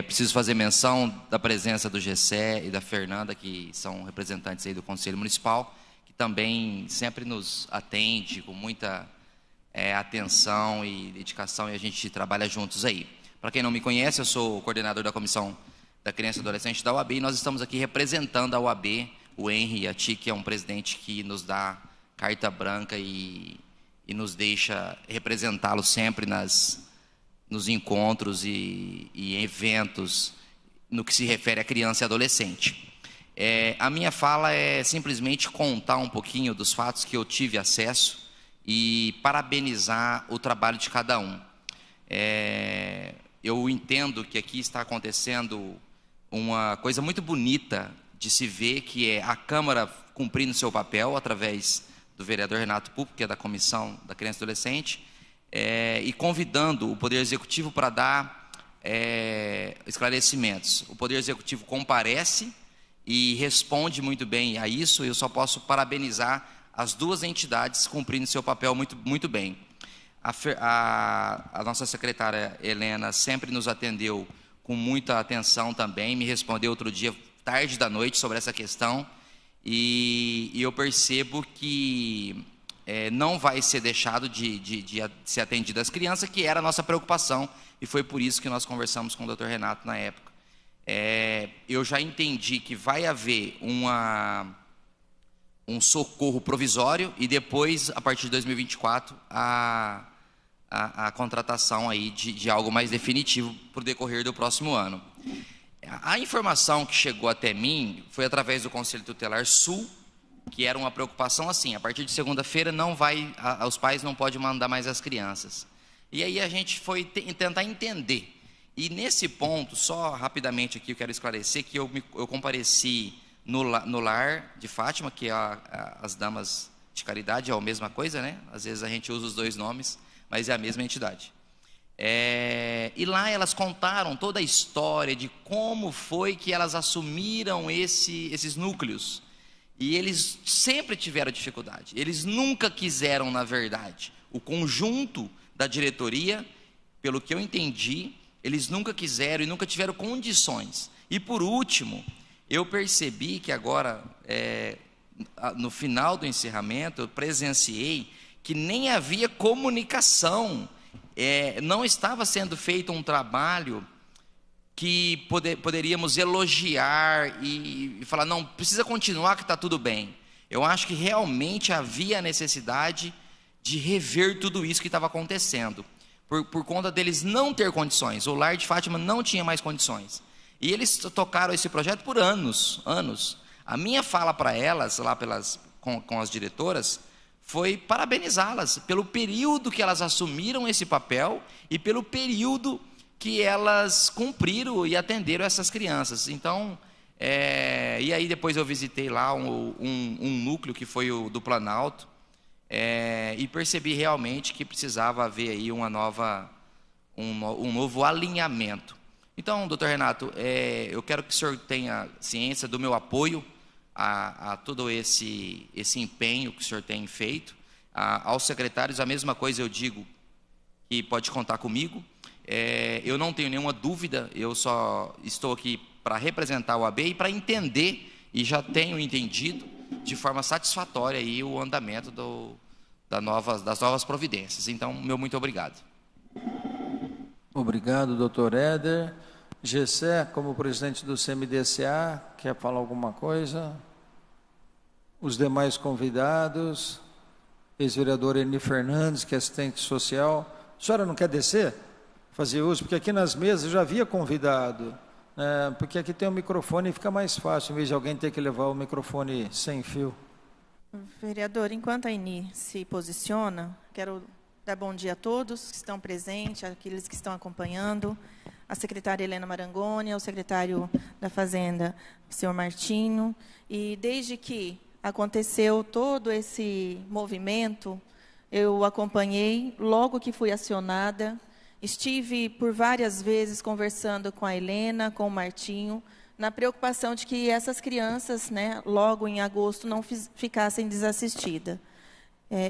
Preciso fazer menção da presença do Gessé e da Fernanda, que são representantes aí do Conselho Municipal, que também sempre nos atende com muita atenção e dedicação, e a gente trabalha juntos aí. Para quem não me conhece, eu sou o coordenador da Comissão da Criança e Adolescente da UAB, e nós estamos aqui representando a UAB, o Henry Ati, que é um presidente que nos dá carta branca e nos deixa representá-lo sempre nos encontros e eventos no que se refere a criança e adolescente. A minha fala é simplesmente contar um pouquinho dos fatos que eu tive acesso e parabenizar o trabalho de cada um. Eu entendo que aqui está acontecendo uma coisa muito bonita de se ver, que é a Câmara cumprindo seu papel através do vereador Renato Pupo, que é da Comissão da Criança e Adolescente, e convidando o Poder Executivo para dar esclarecimentos. O Poder Executivo comparece e responde muito bem a isso. Eu só posso parabenizar as duas entidades cumprindo seu papel muito bem. A nossa secretária Helena sempre nos atendeu com muita atenção também, me respondeu outro dia, tarde da noite, sobre essa questão, e eu percebo que não vai ser deixado de ser atendido as crianças, que era a nossa preocupação, e foi por isso que nós conversamos com o Dr. Renato na época. Eu já entendi que vai haver um socorro provisório, e depois, a partir de 2024, a contratação aí de algo mais definitivo para o decorrer do próximo ano. A informação que chegou até mim foi através do Conselho Tutelar Sul, que era uma preocupação assim: a partir de segunda-feira os pais não podem mandar mais as crianças. E aí a gente foi tentar entender. E nesse ponto, só rapidamente aqui eu quero esclarecer que eu compareci no lar de Fátima, que é as damas de caridade, é a mesma coisa, né? Às vezes a gente usa os dois nomes, mas é a mesma entidade. E lá elas contaram toda a história de como foi que elas assumiram esses núcleos. E eles sempre tiveram dificuldade. Eles nunca quiseram, na verdade, o conjunto da diretoria, pelo que eu entendi, eles nunca quiseram e nunca tiveram condições. E por último, eu percebi que agora, no final do encerramento, eu presenciei que nem havia comunicação. Não estava sendo feito um trabalho que poderíamos elogiar e falar, não, precisa continuar que está tudo bem. Eu acho que realmente havia a necessidade de rever tudo isso que estava acontecendo, por conta deles não ter condições. O lar de Fátima não tinha mais condições. E eles tocaram esse projeto por anos. A minha fala para elas, lá com as diretoras, foi parabenizá-las pelo período que elas assumiram esse papel e pelo período que elas cumpriram e atenderam essas crianças. Então, e aí depois eu visitei lá um núcleo que foi o do Planalto, e percebi realmente que precisava haver aí um novo alinhamento. Então, doutor Renato, eu quero que o senhor tenha ciência do meu apoio a todo esse empenho que o senhor tem feito. Aos secretários, a mesma coisa eu digo, que pode contar comigo. Eu não tenho nenhuma dúvida, eu só estou aqui para representar o AB e para entender, e já tenho entendido de forma satisfatória aí o andamento das novas providências. Então, meu muito obrigado. Obrigado, doutor Éder. Gessé, como presidente do CMDCA, quer falar alguma coisa? Os demais convidados, ex-vereador Eni Fernandes, que é assistente social. A senhora não quer descer? fazer uso, porque aqui nas mesas eu já havia convidado, porque aqui tem um microfone e fica mais fácil, em vez de alguém ter que levar o microfone sem fio. Vereador, enquanto a Eni se posiciona, quero dar bom dia a todos que estão presentes, aqueles que estão acompanhando, a secretária Helena Marangoni, ao secretário da Fazenda, o senhor Martinho. E desde que aconteceu todo esse movimento, eu acompanhei, logo que fui acionada, estive por várias vezes conversando com a Helena, com o Martinho, na preocupação de que essas crianças, logo em agosto, não ficassem desassistidas.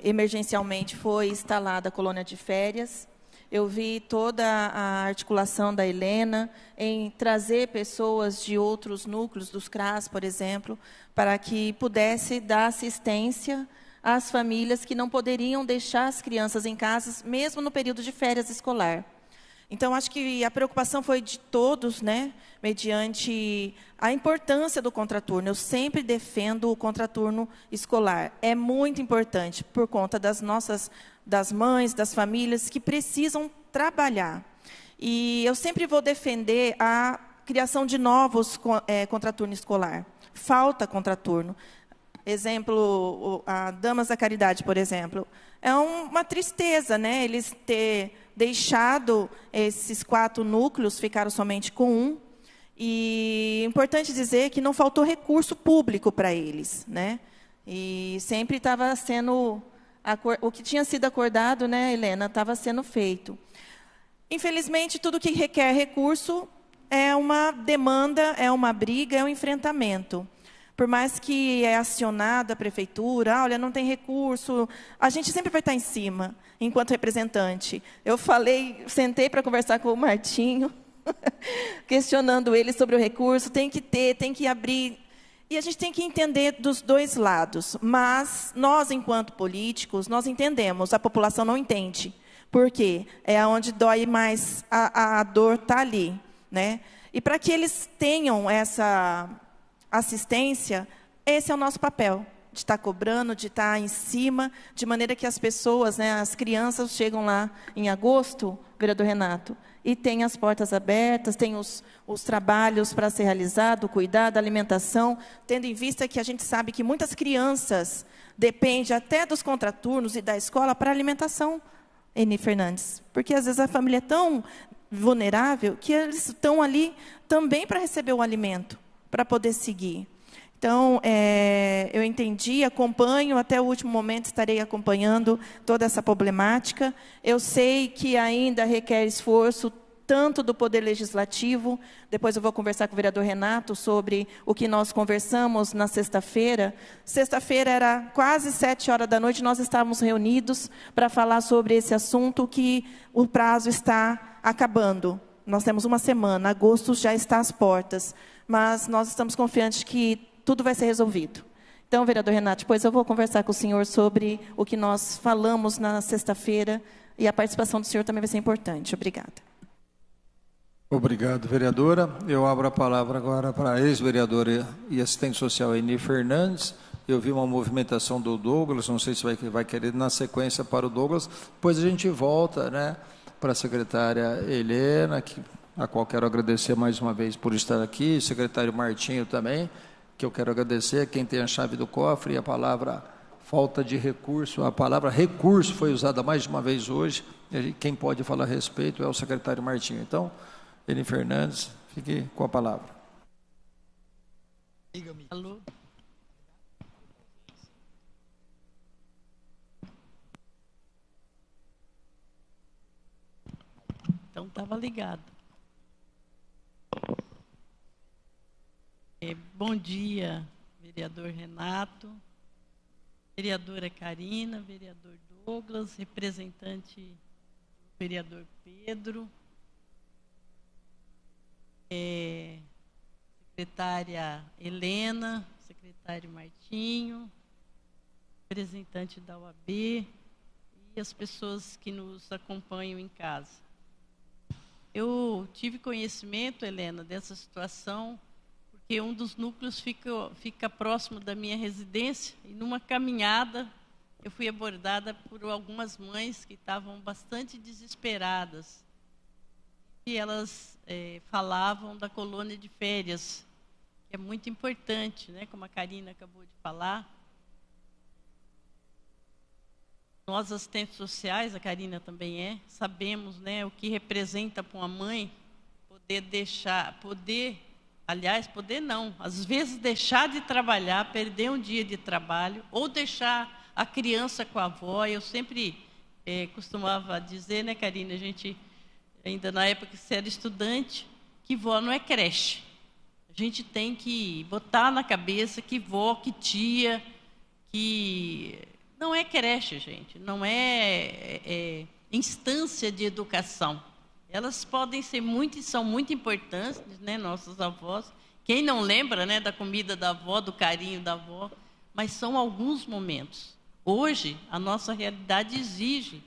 Emergencialmente foi instalada a colônia de férias. Eu vi toda a articulação da Helena em trazer pessoas de outros núcleos, dos CRAS, por exemplo, para que pudesse dar assistência às famílias que não poderiam deixar as crianças em casa, mesmo no período de férias escolar. Então, acho que a preocupação foi de todos, mediante a importância do contraturno. Eu sempre defendo o contraturno escolar. É muito importante, por conta das mães, das famílias que precisam trabalhar. E eu sempre vou defender a criação de novos contraturno escolar. Falta contraturno. Exemplo, a Damas da Caridade, por exemplo. É uma tristeza, eles ter deixado esses 4 núcleos, ficaram somente com 1. E é importante dizer que não faltou recurso público para eles. E sempre estava sendo... O que tinha sido acordado, Helena, estava sendo feito. Infelizmente, tudo que requer recurso é uma demanda, é uma briga, é um enfrentamento. Por mais que é acionada a prefeitura, olha, não tem recurso, a gente sempre vai estar em cima, enquanto representante. Eu sentei para conversar com o Martinho, questionando ele sobre o recurso, tem que ter, tem que abrir. E a gente tem que entender dos dois lados. Mas nós, enquanto políticos, nós entendemos, a população não entende. Por quê? É onde dói mais, a dor está ali. E para que eles tenham essa assistência, esse é o nosso papel, de estar cobrando, de estar em cima, de maneira que as pessoas, as crianças chegam lá em agosto, vereador Renato, e tem as portas abertas, tem os trabalhos para ser realizado, o cuidado, a alimentação, tendo em vista que a gente sabe que muitas crianças dependem até dos contraturnos e da escola para alimentação, Eni Fernandes, porque às vezes a família é tão vulnerável que eles estão ali também para receber o alimento, para poder seguir. Então, eu entendi, acompanho, até o último momento estarei acompanhando toda essa problemática. Eu sei que ainda requer esforço, tanto do Poder Legislativo, depois eu vou conversar com o vereador Renato sobre o que nós conversamos na sexta-feira. Sexta-feira era quase 19h, nós estávamos reunidos para falar sobre esse assunto, que o prazo está acabando. Nós temos uma semana, agosto já está às portas, mas nós estamos confiantes que tudo vai ser resolvido. Então, vereador Renato, depois eu vou conversar com o senhor sobre o que nós falamos na sexta-feira, e a participação do senhor também vai ser importante. Obrigada. Obrigado, vereadora. Eu abro a palavra agora para a ex-vereadora e assistente social Eni Fernandes. Eu vi uma movimentação do Douglas, não sei se vai querer na sequência para o Douglas. Depois a gente volta, para a secretária Helena, a qual quero agradecer mais uma vez por estar aqui, o secretário Martinho também, que eu quero agradecer, quem tem a chave do cofre, e a palavra falta de recurso, a palavra recurso foi usada mais de uma vez hoje, e quem pode falar a respeito é o secretário Martinho. Então, Eni Fernandes, fique com a palavra. Alô? Então, estava ligado. Bom dia, vereador Renato, vereadora Karina, vereador Douglas, representante do vereador Pedro, secretária Helena, secretário Martinho, representante da OAB e as pessoas que nos acompanham em casa. Eu tive conhecimento, Helena, dessa situação, porque um dos núcleos fica próximo da minha residência, e numa caminhada eu fui abordada por algumas mães que estavam bastante desesperadas, e elas falavam da colônia de férias, que é muito importante, né? Como a Karina acabou de falar. Nós, assistentes sociais, a Karina também sabemos, né, o que representa para uma mãe poder não, às vezes deixar de trabalhar, perder um dia de trabalho, ou deixar a criança com a avó. Eu sempre costumava dizer, né, Karina, a gente, ainda na época que você era estudante, que vó não é creche. A gente tem que botar na cabeça que vó, que tia, que não é creche, gente, não é instância de educação. Elas podem ser são muito importantes, né, nossas avós. Quem não lembra, né, da comida da avó, do carinho da avó, mas são alguns momentos. Hoje, a nossa realidade exige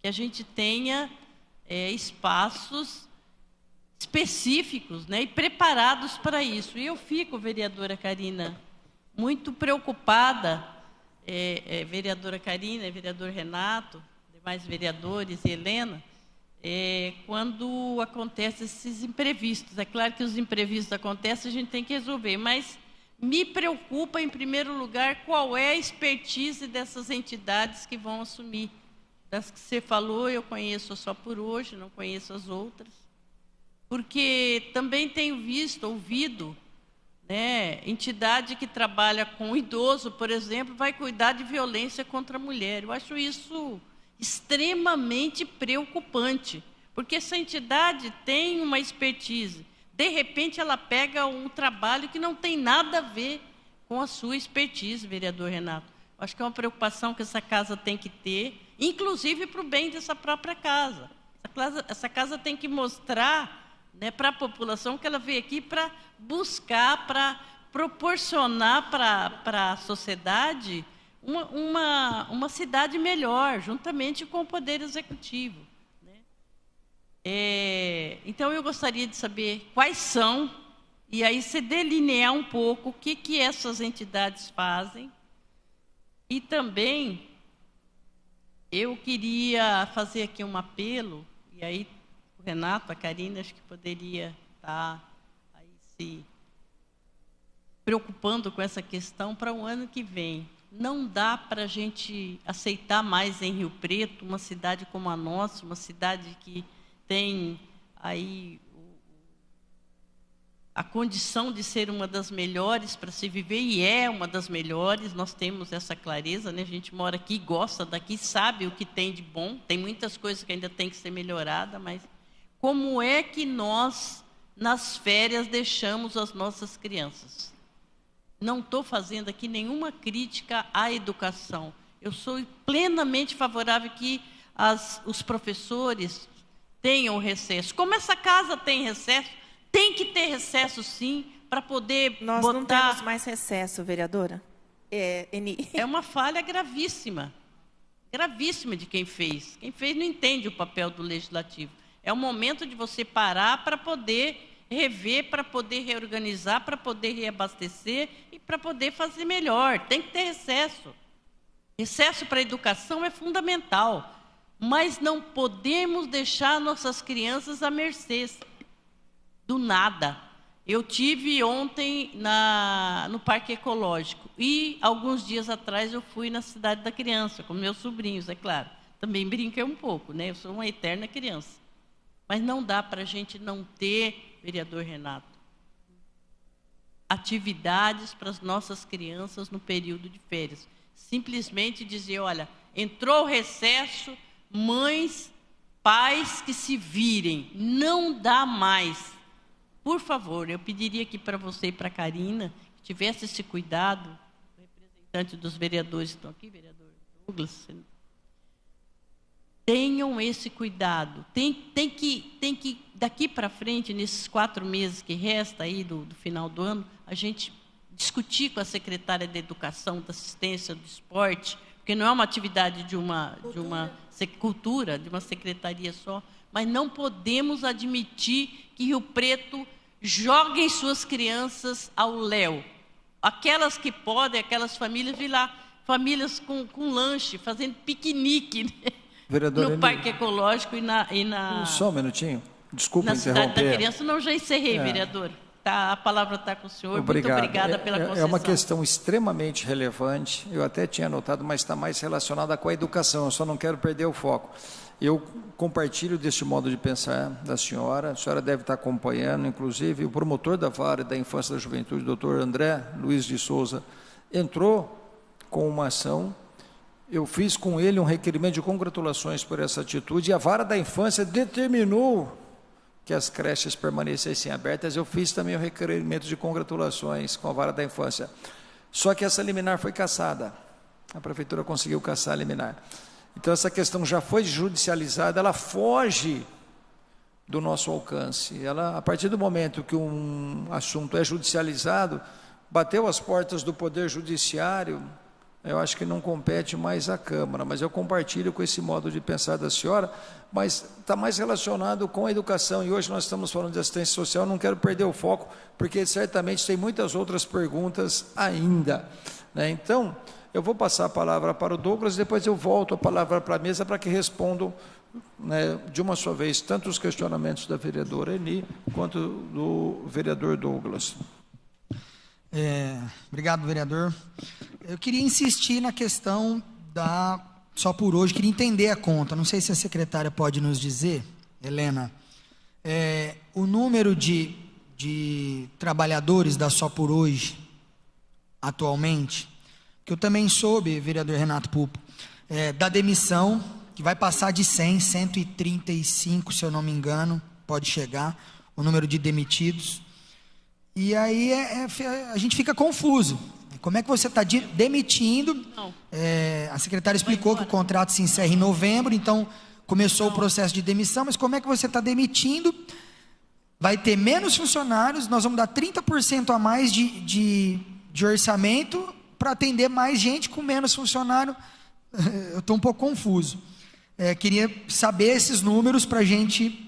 que a gente tenha espaços específicos, né, e preparados para isso. E eu fico, vereadora Karina, muito preocupada, vereadora Karina, vereador Renato, demais vereadores e Helena, quando acontecem esses imprevistos. É claro que os imprevistos acontecem, a gente tem que resolver, mas me preocupa, em primeiro lugar, qual é a expertise dessas entidades que vão assumir. Das que você falou, eu conheço só por hoje, não conheço as outras, porque também tenho ouvido, né, entidade que trabalha com idoso, por exemplo, vai cuidar de violência contra a mulher. Eu acho isso extremamente preocupante, porque essa entidade tem uma expertise. De repente, ela pega um trabalho que não tem nada a ver com a sua expertise, vereador Renato. Eu acho que é uma preocupação que essa casa tem que ter, inclusive para o bem dessa própria casa. Essa casa tem que mostrar, né, para a população que ela veio aqui para buscar, para proporcionar para a sociedade uma cidade melhor, juntamente com o Poder Executivo, né? Então, eu gostaria de saber quais são, e aí você delinear um pouco o que essas entidades fazem. E também eu queria fazer aqui um apelo, e aí o Renato, a Karina, acho que poderia estar aí se preocupando com essa questão para o ano que vem. Não dá para a gente aceitar mais em Rio Preto, uma cidade como a nossa, uma cidade que tem aí a condição de ser uma das melhores para se viver, e é uma das melhores. Nós temos essa clareza, né? A gente mora aqui, gosta daqui, sabe o que tem de bom. Tem muitas coisas que ainda tem que ser melhorada, mas como é que nós, nas férias, deixamos as nossas crianças? Não estou fazendo aqui nenhuma crítica à educação. Eu sou plenamente favorável que os professores tenham recesso. Como essa casa tem recesso, tem que ter recesso, sim, para poder Nós botar... não temos mais recesso, vereadora. Eni. É uma falha gravíssima. Gravíssima de quem fez. Quem fez não entende o papel do legislativo. É o momento de você parar para poder rever, para poder reorganizar, para poder reabastecer e para poder fazer melhor. Tem que ter recesso. Recesso para a educação é fundamental, mas não podemos deixar nossas crianças à mercê do nada. Eu tive ontem no Parque Ecológico e, alguns dias atrás, eu fui na Cidade da Criança, com meus sobrinhos, é claro. Também brinquei um pouco, né? Eu sou uma eterna criança. Mas não dá para a gente não ter, vereador Renato, atividades para as nossas crianças no período de férias. Simplesmente dizer, olha, entrou o recesso, mães, pais que se virem. Não dá mais. Por favor, eu pediria aqui para você e para a Karina, que tivesse esse cuidado, o representante dos vereadores que estão aqui, vereador Douglas, tenham esse cuidado. Tem que daqui para frente, nesses 4 meses que resta aí do final do ano, a gente discutir com a secretária da Educação, da Assistência, do Esporte, porque não é uma atividade de uma cultura, de uma secretaria só, mas não podemos admitir que Rio Preto joguem suas crianças ao léu. Aquelas que podem, aquelas famílias, vi lá, famílias com lanche, fazendo piquenique, né? No Parque Ecológico e na... Só um minutinho. Desculpa na interromper. cidade da criança. Não, já encerrei, vereador. Tá, a palavra está com o senhor. Obrigado. Muito obrigada pela concessão. É uma questão extremamente relevante. Eu até tinha anotado, mas está mais relacionada com a educação. Eu só não quero perder o foco. Eu compartilho deste modo de pensar da senhora. A senhora deve estar acompanhando, inclusive, o promotor da Vara da Infância e da Juventude, doutor André Luiz de Souza, entrou com uma ação. Eu fiz com ele um requerimento de congratulações por essa atitude, e a Vara da Infância determinou que as creches permanecessem abertas. Eu fiz também o requerimento de congratulações com a Vara da Infância. Só que essa liminar foi cassada. A Prefeitura conseguiu cassar a liminar. Então, essa questão já foi judicializada, ela foge do nosso alcance. Ela, a partir do momento que um assunto é judicializado, bateu as portas do Poder Judiciário, eu acho que não compete mais à Câmara, mas eu compartilho com esse modo de pensar da senhora, mas está mais relacionado com a educação, e hoje nós estamos falando de assistência social. Não quero perder o foco, porque certamente tem muitas outras perguntas ainda, né? Então, eu vou passar a palavra para o Douglas, depois eu volto a palavra para a mesa para que respondam, né, de uma só vez, tanto os questionamentos da vereadora Eni, quanto do vereador Douglas. Obrigado, vereador. Eu queria insistir na questão da Só por Hoje, queria entender a conta. Não sei se a secretária pode nos dizer, Helena, o número de trabalhadores da Só por Hoje, atualmente, que eu também soube, vereador Renato Pupo, da demissão, que vai passar de 135, se eu não me engano, pode chegar, o número de demitidos. E aí a gente fica confuso. Como é que você está demitindo? A secretária explicou que o contrato se encerra em novembro, então começou o processo de demissão, mas como é que você está demitindo? Vai ter menos funcionários, nós vamos dar 30% a mais de orçamento para atender mais gente com menos funcionário. Eu estou um pouco confuso. Queria saber esses números para a gente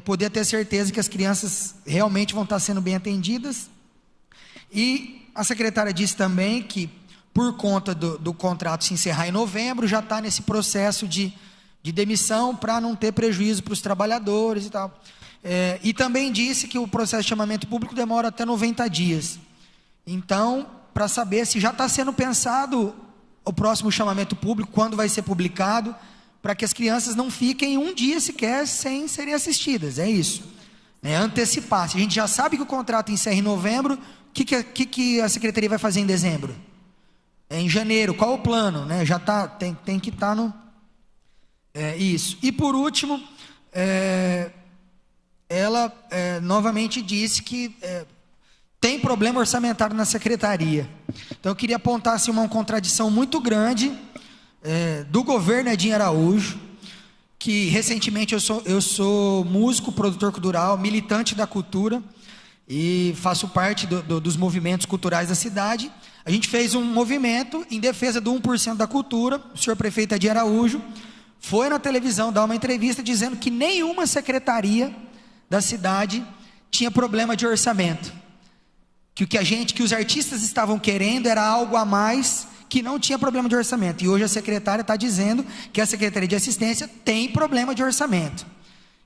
poder ter certeza que as crianças realmente vão estar sendo bem atendidas. E a secretária disse também que, por conta do contrato se encerrar em novembro, já está nesse processo de demissão para não ter prejuízo para os trabalhadores e tal. E também disse que o processo de chamamento público demora até 90 dias. Então, para saber se já está sendo pensado o próximo chamamento público, quando vai ser publicado, para que as crianças não fiquem um dia sequer sem serem assistidas. É isso. Antecipar. Se a gente já sabe que o contrato encerra em novembro, o que a secretaria vai fazer em dezembro? Em janeiro, qual o plano? Já tem que estar no... isso. E por último, ela novamente disse que tem problema orçamentário na secretaria. Então eu queria apontar assim, uma contradição muito grande do governo Edinho Araújo, que recentemente eu sou músico, produtor cultural, militante da cultura, e faço parte dos movimentos culturais da cidade. A gente fez um movimento em defesa do 1% da cultura. O senhor prefeito Edinho Araújo foi na televisão dar uma entrevista dizendo que nenhuma secretaria da cidade tinha problema de orçamento, que os artistas estavam querendo era algo a mais, que não tinha problema de orçamento. E hoje a secretária está dizendo que a Secretaria de Assistência tem problema de orçamento.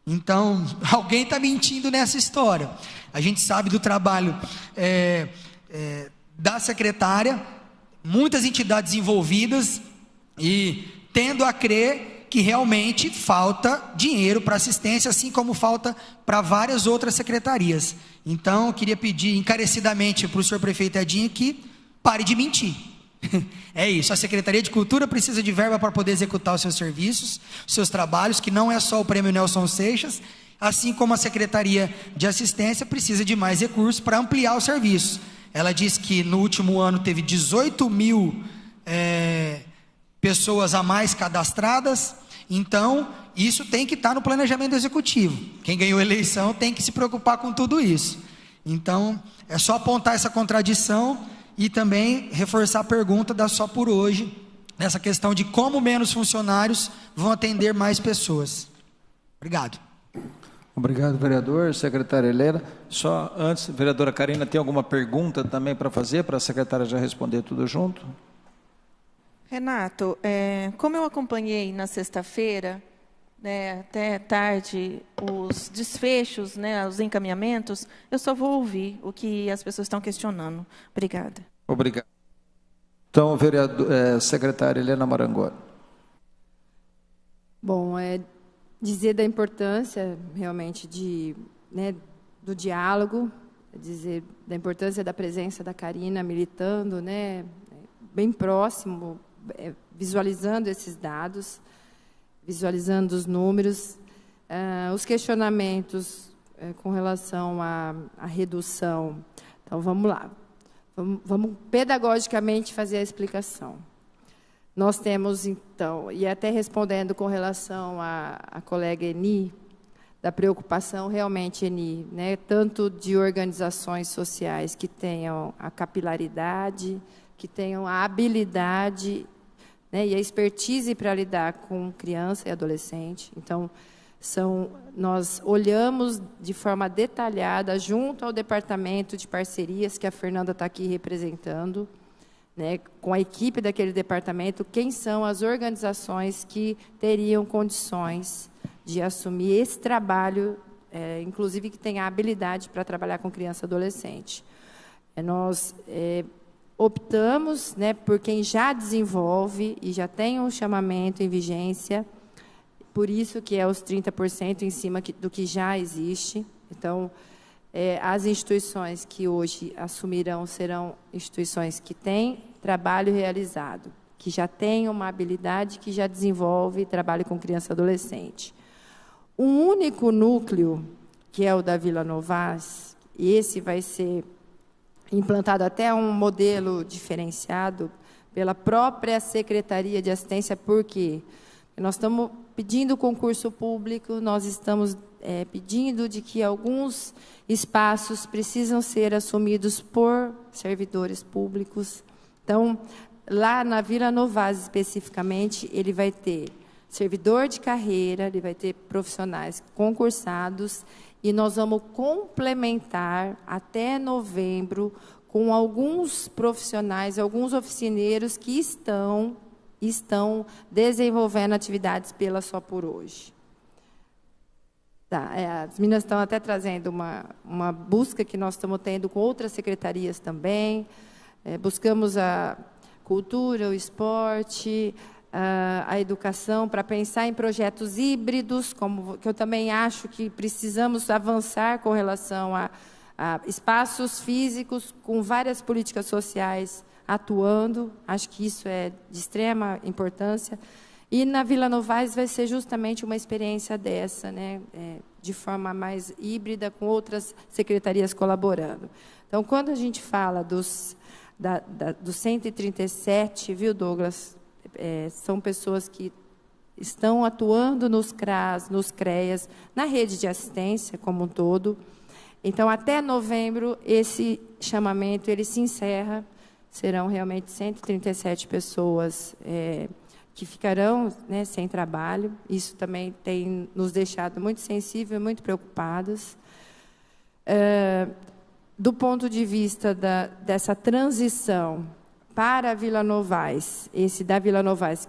Então, alguém está mentindo nessa história. A gente sabe do trabalho da secretária, muitas entidades envolvidas, e tendo a crer que realmente falta dinheiro para assistência, assim como falta para várias outras secretarias. Então, eu queria pedir encarecidamente para o senhor prefeito Edinho que pare de mentir. É isso, a Secretaria de Cultura precisa de verba para poder executar os seus serviços, os seus trabalhos, que não é só o Prêmio Nelson Seixas, assim como a Secretaria de Assistência precisa de mais recursos para ampliar os serviços. Ela disse que no último ano teve 18 mil pessoas a mais cadastradas, então isso tem que estar no planejamento executivo. Quem ganhou a eleição tem que se preocupar com tudo isso. Então, é só apontar essa contradição e também reforçar a pergunta da Só por Hoje, nessa questão de como menos funcionários vão atender mais pessoas. Obrigado. Obrigado, vereador. Secretária Helena. Só antes, vereadora Karina, tem alguma pergunta também para fazer, para a secretária já responder tudo junto? Renato, como eu acompanhei na sexta-feira, né, até tarde os desfechos, né, os encaminhamentos, eu só vou ouvir o que as pessoas estão questionando. Obrigada. Obrigado. Então, secretária Helena Marangoni. Bom, dizer da importância realmente do diálogo, dizer da importância da presença da Karina militando, bem próximo, visualizando esses dados, visualizando os números, os questionamentos com relação à redução. Então, vamos lá. Vamos pedagogicamente fazer a explicação. Nós temos, então, e até respondendo com relação à colega Eni, da preocupação realmente, Eni, tanto de organizações sociais que tenham a capilaridade, que tenham a habilidade, e a expertise para lidar com criança e adolescente. Então, nós olhamos de forma detalhada, junto ao departamento de parcerias, que a Fernanda está aqui representando, com a equipe daquele departamento, quem são as organizações que teriam condições de assumir esse trabalho, inclusive que tenha habilidade para trabalhar com criança e adolescente. Nós optamos por quem já desenvolve e já tem um chamamento em vigência, por isso que é os 30% em cima do que já existe. Então, as instituições que hoje assumirão serão instituições que têm trabalho realizado, que já têm uma habilidade, que já desenvolve trabalho com criança e adolescente. Um único núcleo, que é o da Vila Novas, e esse vai ser implantado até um modelo diferenciado pela própria Secretaria de Assistência. Por quê? Nós estamos pedindo concurso público, nós estamos pedindo de que alguns espaços precisam ser assumidos por servidores públicos. Então, lá na Vila Novas, especificamente, ele vai ter servidor de carreira, ele vai ter profissionais concursados, e nós vamos complementar até novembro com alguns profissionais, alguns oficineiros que estão desenvolvendo atividades pela Só por Hoje. As meninas estão até trazendo uma busca que nós estamos tendo com outras secretarias também. Buscamos a cultura, o esporte, a educação, para pensar em projetos híbridos, que eu também acho que precisamos avançar com relação a espaços físicos com várias políticas sociais atuando. Acho que isso é de extrema importância. E na Vila Novas vai ser justamente uma experiência dessa, de forma mais híbrida, com outras secretarias colaborando. Então, quando a gente fala dos 137, viu, Douglas, são pessoas que estão atuando nos CRAS, nos CREAS, na rede de assistência como um todo. Então, até novembro, esse chamamento ele se encerra. Serão realmente 137 pessoas que ficarão sem trabalho. Isso também tem nos deixado muito sensíveis, muito preocupados. Do ponto de vista dessa transição para a Vila Novas, esse da Vila Novas,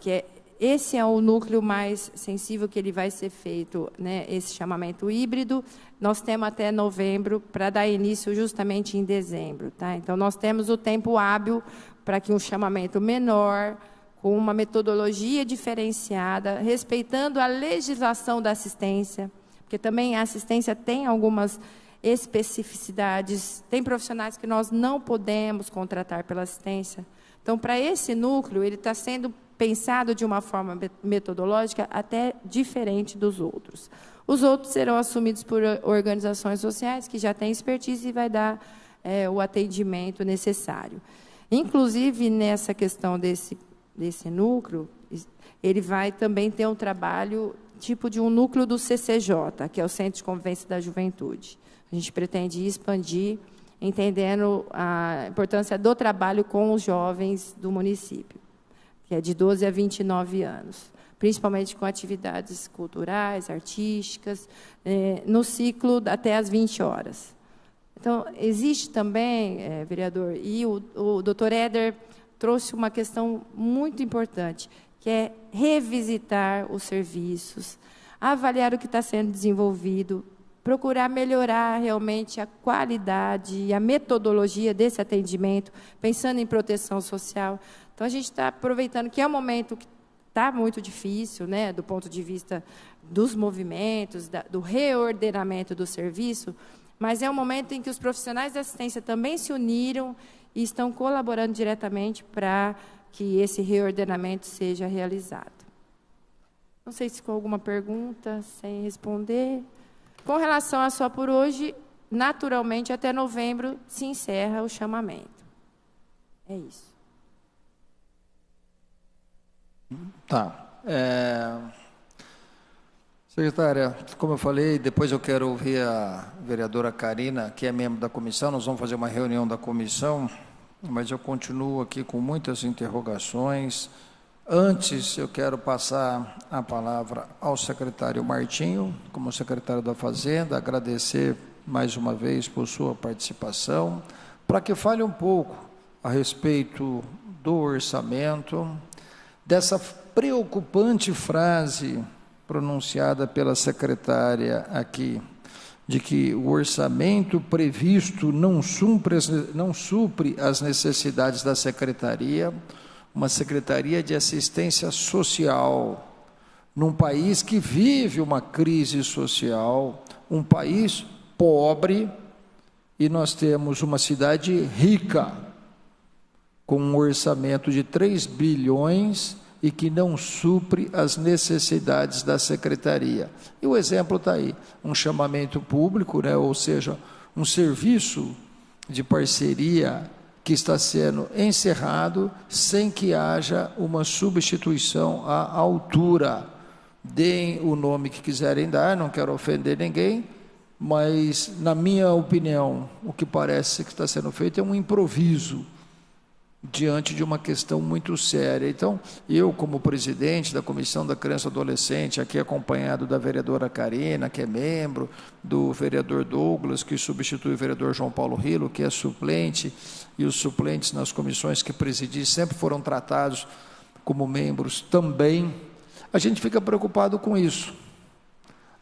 esse é o núcleo mais sensível que ele vai ser feito, esse chamamento híbrido. Nós temos até novembro para dar início justamente em dezembro. Então, nós temos o tempo hábil para que um chamamento menor, com uma metodologia diferenciada, respeitando a legislação da assistência, porque também a assistência tem algumas especificidades, tem profissionais que nós não podemos contratar pela assistência. Então, para esse núcleo, ele está sendo pensado de uma forma metodológica até diferente dos outros. Os outros serão assumidos por organizações sociais que já têm expertise e vai dar o atendimento necessário. Inclusive, nessa questão desse núcleo, ele vai também ter um trabalho tipo de um núcleo do CCJ, que é o Centro de Convivência da Juventude. A gente pretende expandir, entendendo a importância do trabalho com os jovens do município, que é de 12 a 29 anos, principalmente com atividades culturais, artísticas, no ciclo até às 20 horas. Então, existe também, vereador, e o doutor Éder trouxe uma questão muito importante, que é revisitar os serviços, avaliar o que está sendo desenvolvido, procurar melhorar realmente a qualidade e a metodologia desse atendimento, pensando em proteção social. Então, a gente está aproveitando que é um momento que está muito difícil, né, do ponto de vista dos movimentos, do reordenamento do serviço, mas é um momento em que os profissionais da assistência também se uniram e estão colaborando diretamente para que esse reordenamento seja realizado. Não sei se ficou alguma pergunta sem responder. Com relação a Só por Hoje, naturalmente, até novembro se encerra o chamamento. É isso. Tá. Secretária, como eu falei, depois eu quero ouvir a vereadora Karina, que é membro da comissão. Nós vamos fazer uma reunião da comissão, mas eu continuo aqui com muitas interrogações. Antes, eu quero passar a palavra ao secretário Martinho, como secretário da Fazenda, agradecer mais uma vez por sua participação, para que fale um pouco a respeito do orçamento, dessa preocupante frase pronunciada pela secretária aqui, de que o orçamento previsto não supre as necessidades da secretaria, uma secretaria de assistência social, num país que vive uma crise social, um país pobre, e nós temos uma cidade rica, com um orçamento de 3 bilhões e que não supre as necessidades da secretaria. E o exemplo está aí, um chamamento público, né, ou seja, um serviço de parceria que está sendo encerrado sem que haja uma substituição à altura. Deem o nome que quiserem dar, não quero ofender ninguém, mas, na minha opinião, o que parece que está sendo feito é um improviso diante de uma questão muito séria. Então, eu, como presidente da Comissão da Criança e Adolescente, aqui acompanhado da vereadora Karina, que é membro, do vereador Douglas, que substitui o vereador João Paulo Rilo, que é suplente, e os suplentes nas comissões que presidi sempre foram tratados como membros também, a gente fica preocupado com isso.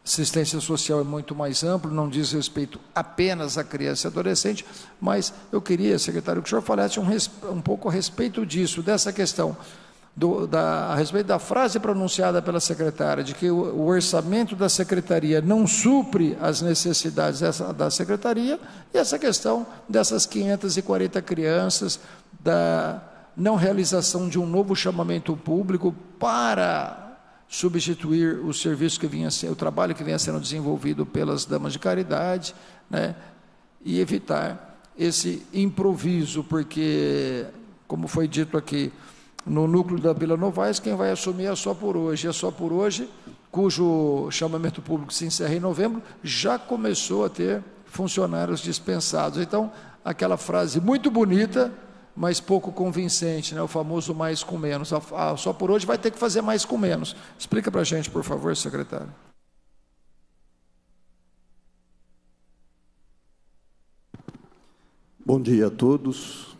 Assistência social é muito mais amplo, não diz respeito apenas à criança e adolescente, mas eu queria, secretário, que o senhor falasse um pouco a respeito disso, dessa questão, a respeito da frase pronunciada pela secretária, de que o orçamento da secretaria não supre as necessidades da secretaria, e essa questão dessas 540 crianças, da não realização de um novo chamamento público para substituir o serviço que o trabalho que vinha sendo desenvolvido pelas damas de caridade, né, e evitar esse improviso, porque, como foi dito aqui, no núcleo da Vila Novaes, quem vai assumir é Só por Hoje. É Só por Hoje, cujo chamamento público se encerra em novembro, já começou a ter funcionários dispensados. Então, aquela frase muito bonita, mas pouco convincente, né? O famoso mais com menos. Só por Hoje vai ter que fazer mais com menos. Explica para a gente, por favor, secretário. Bom dia a todos.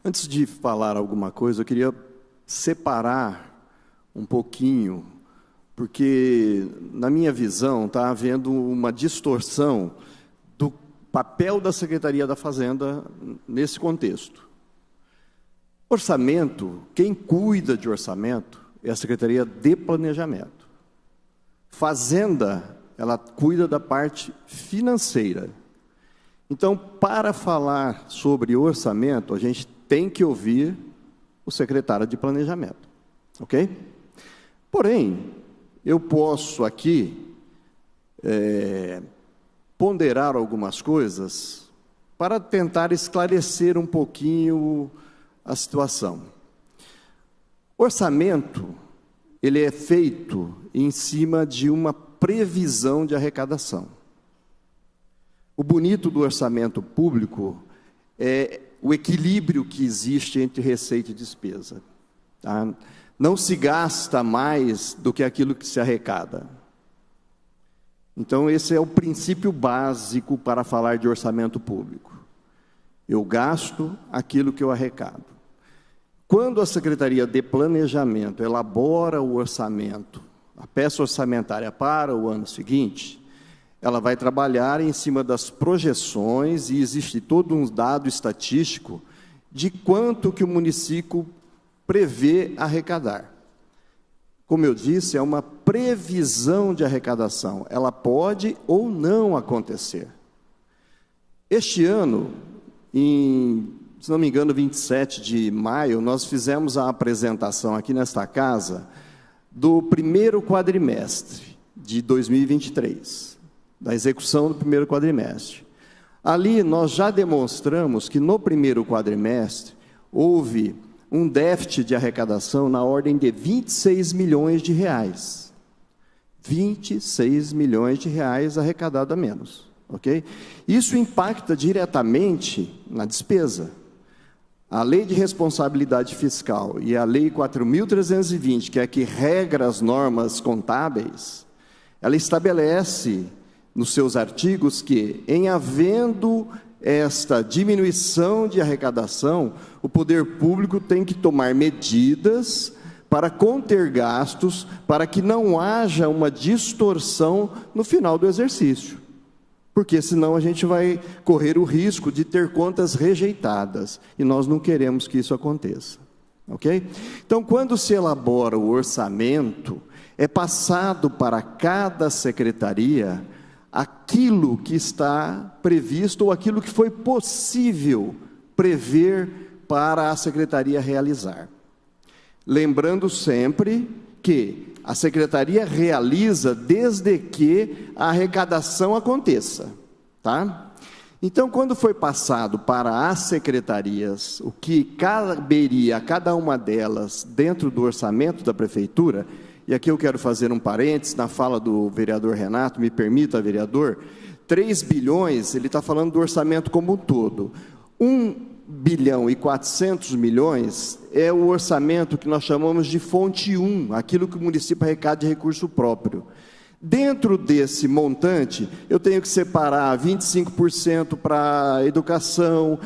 Antes de falar alguma coisa, eu queria separar um pouquinho, porque, na minha visão, está havendo uma distorção do papel da Secretaria da Fazenda nesse contexto. Orçamento, quem cuida de orçamento é a Secretaria de Planejamento. Fazenda, ela cuida da parte financeira. Então, para falar sobre orçamento, a gente tem que ouvir o secretário de Planejamento, ok? Porém, eu posso aqui ponderar algumas coisas para tentar esclarecer um pouquinho a situação. Orçamento, ele é feito em cima de uma previsão de arrecadação. O bonito do orçamento público é o equilíbrio que existe entre receita e despesa. Tá? Não se gasta mais do que aquilo que se arrecada. Então, esse é o princípio básico para falar de orçamento público. Eu gasto aquilo que eu arrecado. Quando a Secretaria de Planejamento elabora o orçamento, a peça orçamentária para o ano seguinte, ela vai trabalhar em cima das projeções e existe todo um dado estatístico de quanto que o município prevê arrecadar. Como eu disse, é uma previsão de arrecadação. Ela pode ou não acontecer. Este ano, se não me engano, 27 de maio, nós fizemos a apresentação aqui nesta casa do primeiro quadrimestre de 2023, da execução do primeiro quadrimestre. Ali nós já demonstramos que no primeiro quadrimestre houve um déficit de arrecadação na ordem de 26 milhões de reais. 26 milhões de reais arrecadado a menos. Ok? Isso impacta diretamente na despesa. A Lei de Responsabilidade Fiscal e a Lei 4.320, que é a que regra as normas contábeis, ela estabelece nos seus artigos que, em havendo esta diminuição de arrecadação, o poder público tem que tomar medidas para conter gastos, para que não haja uma distorção no final do exercício. Porque senão a gente vai correr o risco de ter contas rejeitadas, e nós não queremos que isso aconteça. Ok? Então, quando se elabora o orçamento, é passado para cada secretaria aquilo que está previsto ou aquilo que foi possível prever para a secretaria realizar. Lembrando sempre que a secretaria realiza desde que a arrecadação aconteça, tá? Então, quando foi passado para as secretarias o que caberia a cada uma delas dentro do orçamento da prefeitura, e aqui eu quero fazer um parênteses na fala do vereador Renato, me permita, vereador, 3 bilhões, ele está falando do orçamento como um todo. 1 bilhão e 400 milhões é o orçamento que nós chamamos de fonte 1, aquilo que o município arrecada de recurso próprio. Dentro desse montante, eu tenho que separar 25% para a educação,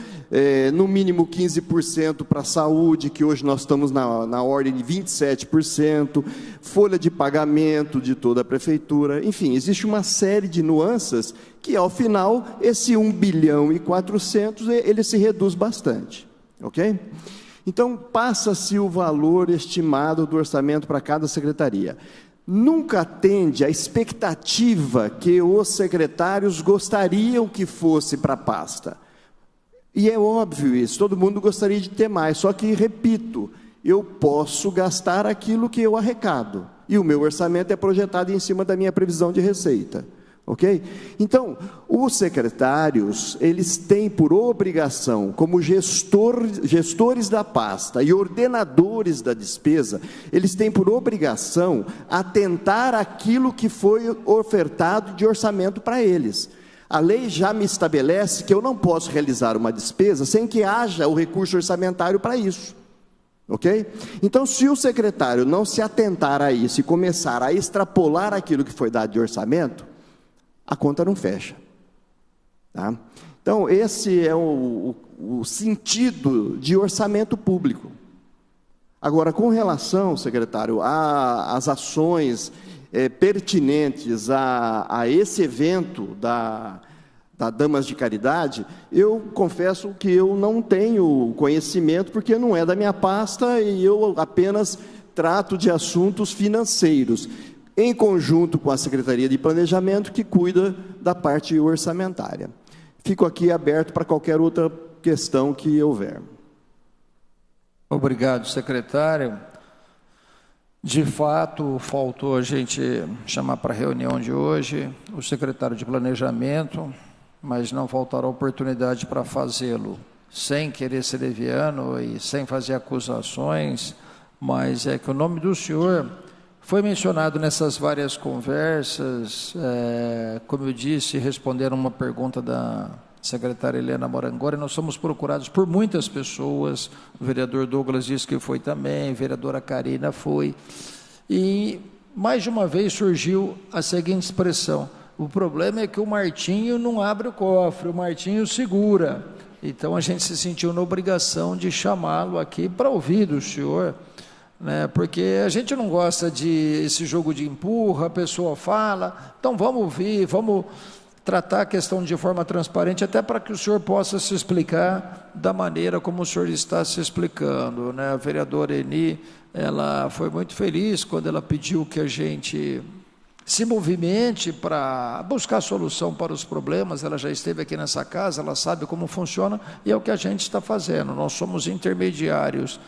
no mínimo 15% para a saúde, que hoje nós estamos na ordem de 27%, folha de pagamento de toda a prefeitura, enfim, existe uma série de nuances que, ao final, esse 1 bilhão e 400, ele se reduz bastante, ok? Então, passa-se o valor estimado do orçamento para cada secretaria. Nunca atende à expectativa que os secretários gostariam que fosse para a pasta. E é óbvio isso, todo mundo gostaria de ter mais, só que, repito, eu posso gastar aquilo que eu arrecado, e o meu orçamento é projetado em cima da minha previsão de receita. Ok? Então, os secretários, eles têm por obrigação, como gestores da pasta e ordenadores da despesa, eles têm por obrigação atentar àquilo que foi ofertado de orçamento para eles. A lei já me estabelece que eu não posso realizar uma despesa sem que haja o recurso orçamentário para isso. Ok? Então, se o secretário não se atentar a isso e começar a extrapolar aquilo que foi dado de orçamento, a conta não fecha. Tá? Então, esse é o sentido de orçamento público. Agora, com relação, secretário, às ações pertinentes a esse evento da Damas de Caridade, eu confesso que eu não tenho conhecimento, porque não é da minha pasta e eu apenas trato de assuntos financeiros, em conjunto com a Secretaria de Planejamento, que cuida da parte orçamentária. Fico aqui aberto para qualquer outra questão que houver. Obrigado, secretário. De fato, faltou a gente chamar para a reunião de hoje o secretário de Planejamento, mas não faltará oportunidade para fazê-lo, sem querer ser leviano e sem fazer acusações, mas é que o nome do senhor foi mencionado nessas várias conversas, como eu disse, respondendo uma pergunta da secretária Helena Marangoni, nós somos procurados por muitas pessoas, o vereador Douglas disse que foi também, a vereadora Karina foi, e mais de uma vez surgiu a seguinte expressão: o problema é que o Martinho não abre o cofre, o Martinho segura. Então a gente se sentiu na obrigação de chamá-lo aqui para ouvir do senhor, né? Porque a gente não gosta de esse jogo de empurra, a pessoa fala, então vamos ouvir, vamos tratar a questão de forma transparente, até para que o senhor possa se explicar da maneira como o senhor está se explicando, né? A vereadora Eni, ela foi muito feliz quando ela pediu que a gente se movimente para buscar solução para os problemas. Ela já esteve aqui nessa casa, ela sabe como funciona, e é o que a gente está fazendo. Nós somos intermediários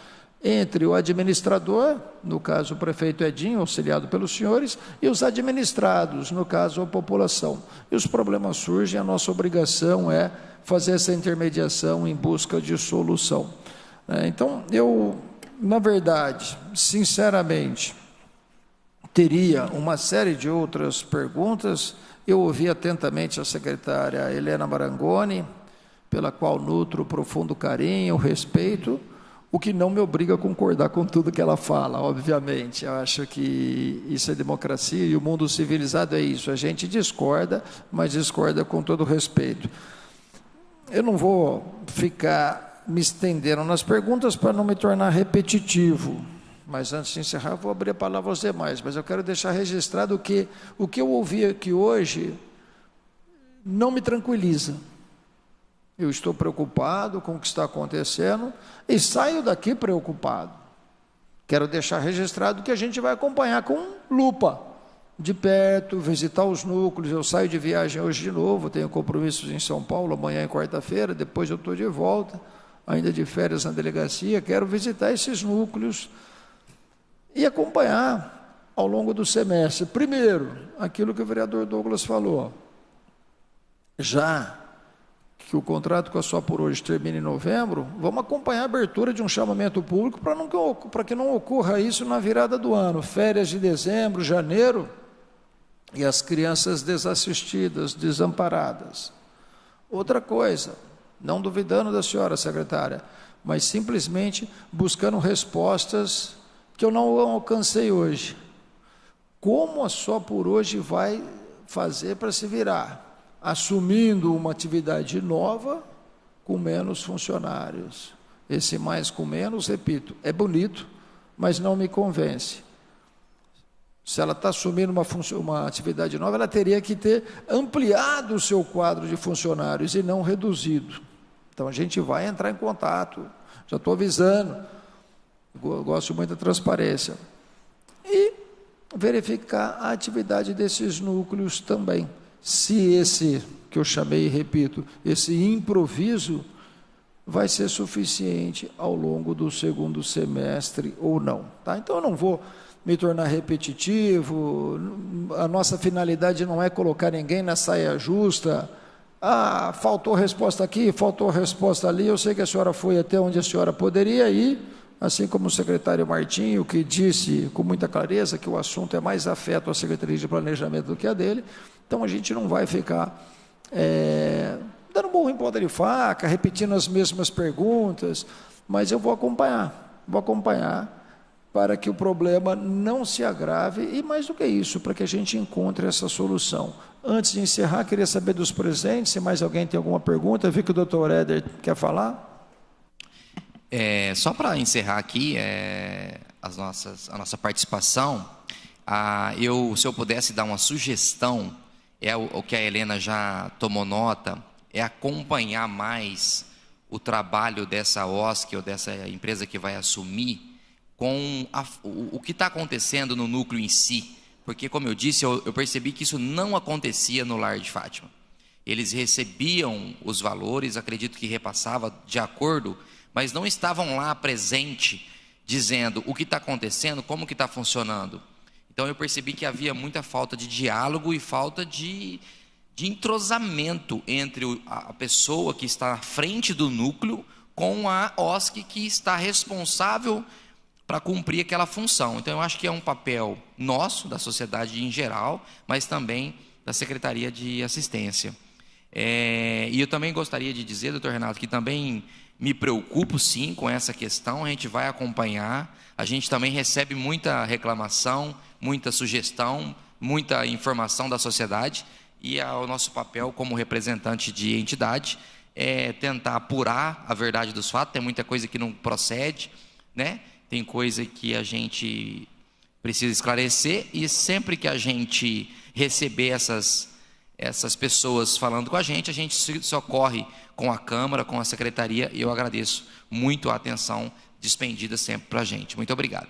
entre o administrador, no caso o prefeito Edinho, auxiliado pelos senhores, e os administrados, no caso a população. E os problemas surgem, a nossa obrigação é fazer essa intermediação em busca de solução. Então, eu, na verdade, sinceramente, teria uma série de outras perguntas. Eu ouvi atentamente a secretária Helena Marangoni, pela qual nutro profundo carinho, respeito, o que não me obriga a concordar com tudo que ela fala, obviamente. Eu acho que isso é democracia e o mundo civilizado é isso. A gente discorda, mas discorda com todo respeito. Eu não vou ficar me estendendo nas perguntas para não me tornar repetitivo. Mas antes de encerrar, eu vou abrir a palavra aos demais. Mas eu quero deixar registrado que o que eu ouvi aqui hoje não me tranquiliza. Eu estou preocupado com o que está acontecendo e saio daqui preocupado. Quero deixar registrado que a gente vai acompanhar com lupa, de perto, visitar os núcleos. Eu saio de viagem hoje de novo, tenho compromissos em São Paulo, amanhã e quarta-feira, depois eu estou de volta, ainda de férias na delegacia. Quero visitar esses núcleos e acompanhar ao longo do semestre. Primeiro, aquilo que o vereador Douglas falou, já que o contrato com a Só Por Hoje termina em novembro, vamos acompanhar a abertura de um chamamento público para que não ocorra isso na virada do ano, férias de dezembro, janeiro, e as crianças desassistidas, desamparadas. Outra coisa, não duvidando da senhora secretária, mas simplesmente buscando respostas que eu não alcancei hoje. Como a Só Por Hoje vai fazer para se virar? Assumindo uma atividade nova com menos funcionários. Esse mais com menos, repito, é bonito, mas não me convence. Se ela está assumindo uma atividade nova, ela teria que ter ampliado o seu quadro de funcionários e não reduzido. Então a gente vai entrar em contato, já estou avisando, eu gosto muito da transparência. E verificar a atividade desses núcleos também. Se esse, que eu chamei e repito, esse improviso vai ser suficiente ao longo do segundo semestre ou não. Tá? Então eu não vou me tornar repetitivo, a nossa finalidade não é colocar ninguém na saia justa. Ah, faltou resposta aqui, faltou resposta ali. Eu sei que a senhora foi até onde a senhora poderia ir, assim como o secretário Martinho, que disse com muita clareza que o assunto é mais afeto à Secretaria de Planejamento do que a dele. Então a gente não vai ficar dando burro em ponta de faca, repetindo as mesmas perguntas, mas eu vou acompanhar para que o problema não se agrave e, mais do que isso, para que a gente encontre essa solução. Antes de encerrar, queria saber dos presentes, se mais alguém tem alguma pergunta. Eu vi que o doutor Éder quer falar. Só para encerrar aqui a nossa participação, se eu pudesse dar uma sugestão, o que a Helena já tomou nota, é acompanhar mais o trabalho dessa OSC ou dessa empresa que vai assumir com o que está acontecendo no núcleo em si. Porque, como eu disse, eu percebi que isso não acontecia no Lar de Fátima. Eles recebiam os valores, acredito que repassava de acordo, mas não estavam lá presente, dizendo o que está acontecendo, como que está funcionando. Então eu percebi que havia muita falta de diálogo e falta de entrosamento entre a pessoa que está à frente do núcleo com a OSC que está responsável para cumprir aquela função. Então eu acho que é um papel nosso, da sociedade em geral, mas também da Secretaria de Assistência. E eu também gostaria de dizer, doutor Renato, que também me preocupo sim com essa questão, a gente vai acompanhar, a gente também recebe muita reclamação, muita sugestão, muita informação da sociedade, e o nosso papel como representante de entidade tentar apurar a verdade dos fatos. Tem muita coisa que não procede, né? Tem coisa que a gente precisa esclarecer, e sempre que a gente receber essas pessoas falando com a gente socorre com a Câmara, com a Secretaria, e eu agradeço muito a atenção despendida sempre para a gente. Muito obrigado.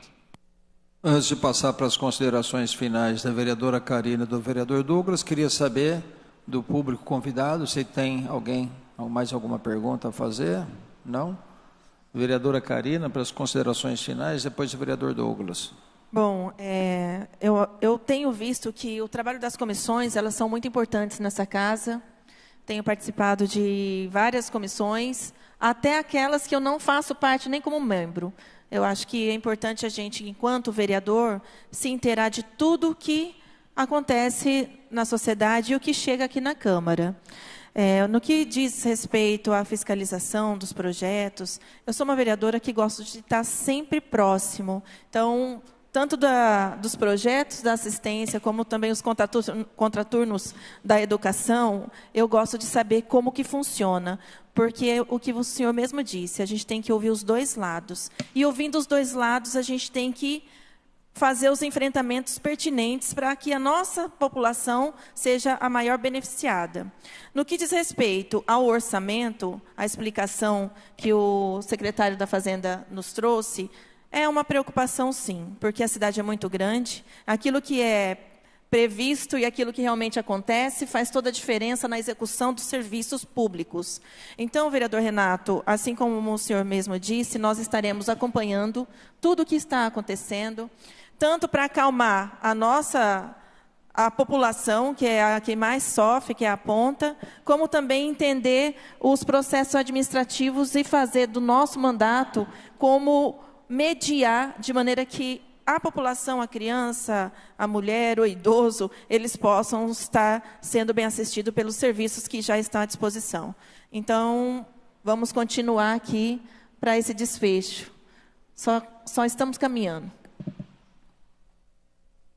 Antes de passar para as considerações finais da vereadora Karina e do vereador Douglas, queria saber do público convidado se tem mais alguma pergunta a fazer. Não? Vereadora Karina, para as considerações finais, depois do vereador Douglas. Bom, eu tenho visto que o trabalho das comissões, elas são muito importantes nessa casa. Tenho participado de várias comissões, até aquelas que eu não faço parte nem como membro. Eu acho que é importante a gente, enquanto vereador, se inteirar de tudo que acontece na sociedade e o que chega aqui na Câmara. No que diz respeito à fiscalização dos projetos, eu sou uma vereadora que gosto de estar sempre próximo. Então, tanto dos projetos da assistência, como também os contraturnos da educação, eu gosto de saber como que funciona. Porque o que o senhor mesmo disse, a gente tem que ouvir os dois lados. E ouvindo os dois lados, a gente tem que fazer os enfrentamentos pertinentes para que a nossa população seja a maior beneficiada. No que diz respeito ao orçamento, a explicação que o secretário da Fazenda nos trouxe, é uma preocupação, sim, porque a cidade é muito grande, aquilo que é previsto e aquilo que realmente acontece faz toda a diferença na execução dos serviços públicos. Então, vereador Renato, assim como o senhor mesmo disse, nós estaremos acompanhando tudo o que está acontecendo, tanto para acalmar a população, que é a que mais sofre, que é a ponta, como também entender os processos administrativos e fazer do nosso mandato como mediar de maneira que a população, a criança, a mulher, o idoso, eles possam estar sendo bem assistidos pelos serviços que já estão à disposição. Então, vamos continuar aqui para esse desfecho. Só estamos caminhando.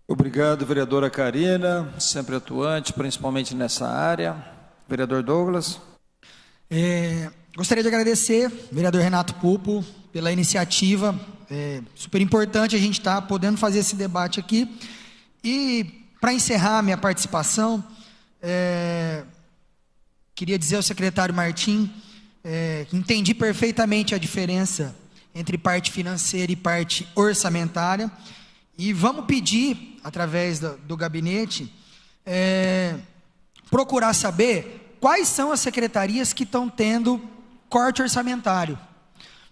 Obrigado, vereadora Karina, sempre atuante, principalmente nessa área. Vereador Douglas. Gostaria de agradecer, vereador Renato Pupo, pela iniciativa. Super importante a gente estar podendo fazer esse debate aqui. E, para encerrar minha participação, queria dizer ao secretário Martim que entendi perfeitamente a diferença entre parte financeira e parte orçamentária. E vamos pedir, através do gabinete, procurar saber quais são as secretarias que estão tendo corte orçamentário.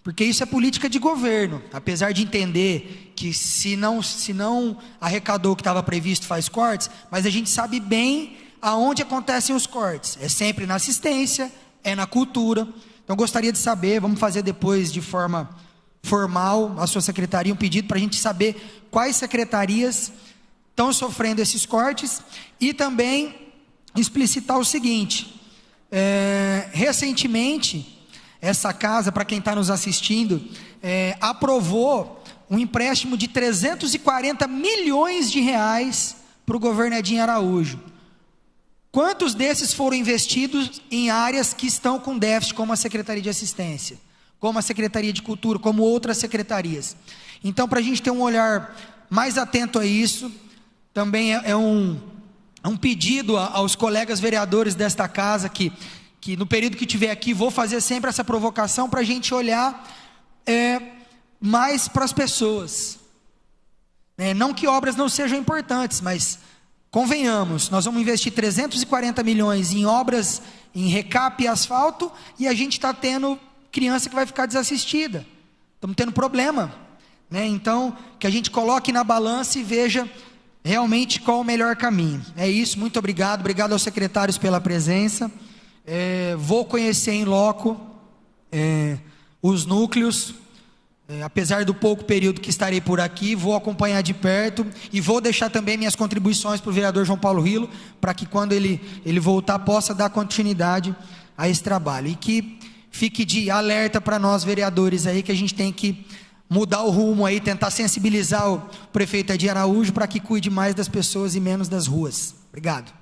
Porque isso é política de governo. Apesar de entender que se não arrecadou o que estava previsto, faz cortes, mas a gente sabe bem aonde acontecem os cortes. É sempre na assistência, é na cultura. Então, gostaria de saber, vamos fazer depois de forma formal, a sua secretaria, um pedido para a gente saber quais secretarias estão sofrendo esses cortes e também explicitar o seguinte: recentemente, essa casa, para quem está nos assistindo, aprovou um empréstimo de 340 milhões de reais para o governo Edinho Araújo. Quantos desses foram investidos em áreas que estão com déficit, como a Secretaria de Assistência, como a Secretaria de Cultura, como outras secretarias? Então, para a gente ter um olhar mais atento a isso, também é um pedido aos colegas vereadores desta casa que no período que estiver aqui, vou fazer sempre essa provocação para a gente olhar mais para as pessoas. Não que obras não sejam importantes, mas convenhamos, nós vamos investir 340 milhões em obras, em recap e asfalto, e a gente está tendo criança que vai ficar desassistida. Estamos tendo problema. Então, que a gente coloque na balança e veja realmente qual o melhor caminho. É isso, muito obrigado. Obrigado aos secretários pela presença. Vou conhecer em loco os núcleos, apesar do pouco período que estarei por aqui, vou acompanhar de perto e vou deixar também minhas contribuições para o vereador João Paulo Rilo, para que quando ele voltar possa dar continuidade a esse trabalho, e que fique de alerta para nós vereadores aí, que a gente tem que mudar o rumo aí, tentar sensibilizar o prefeito Edinho Araújo para que cuide mais das pessoas e menos das ruas. Obrigado.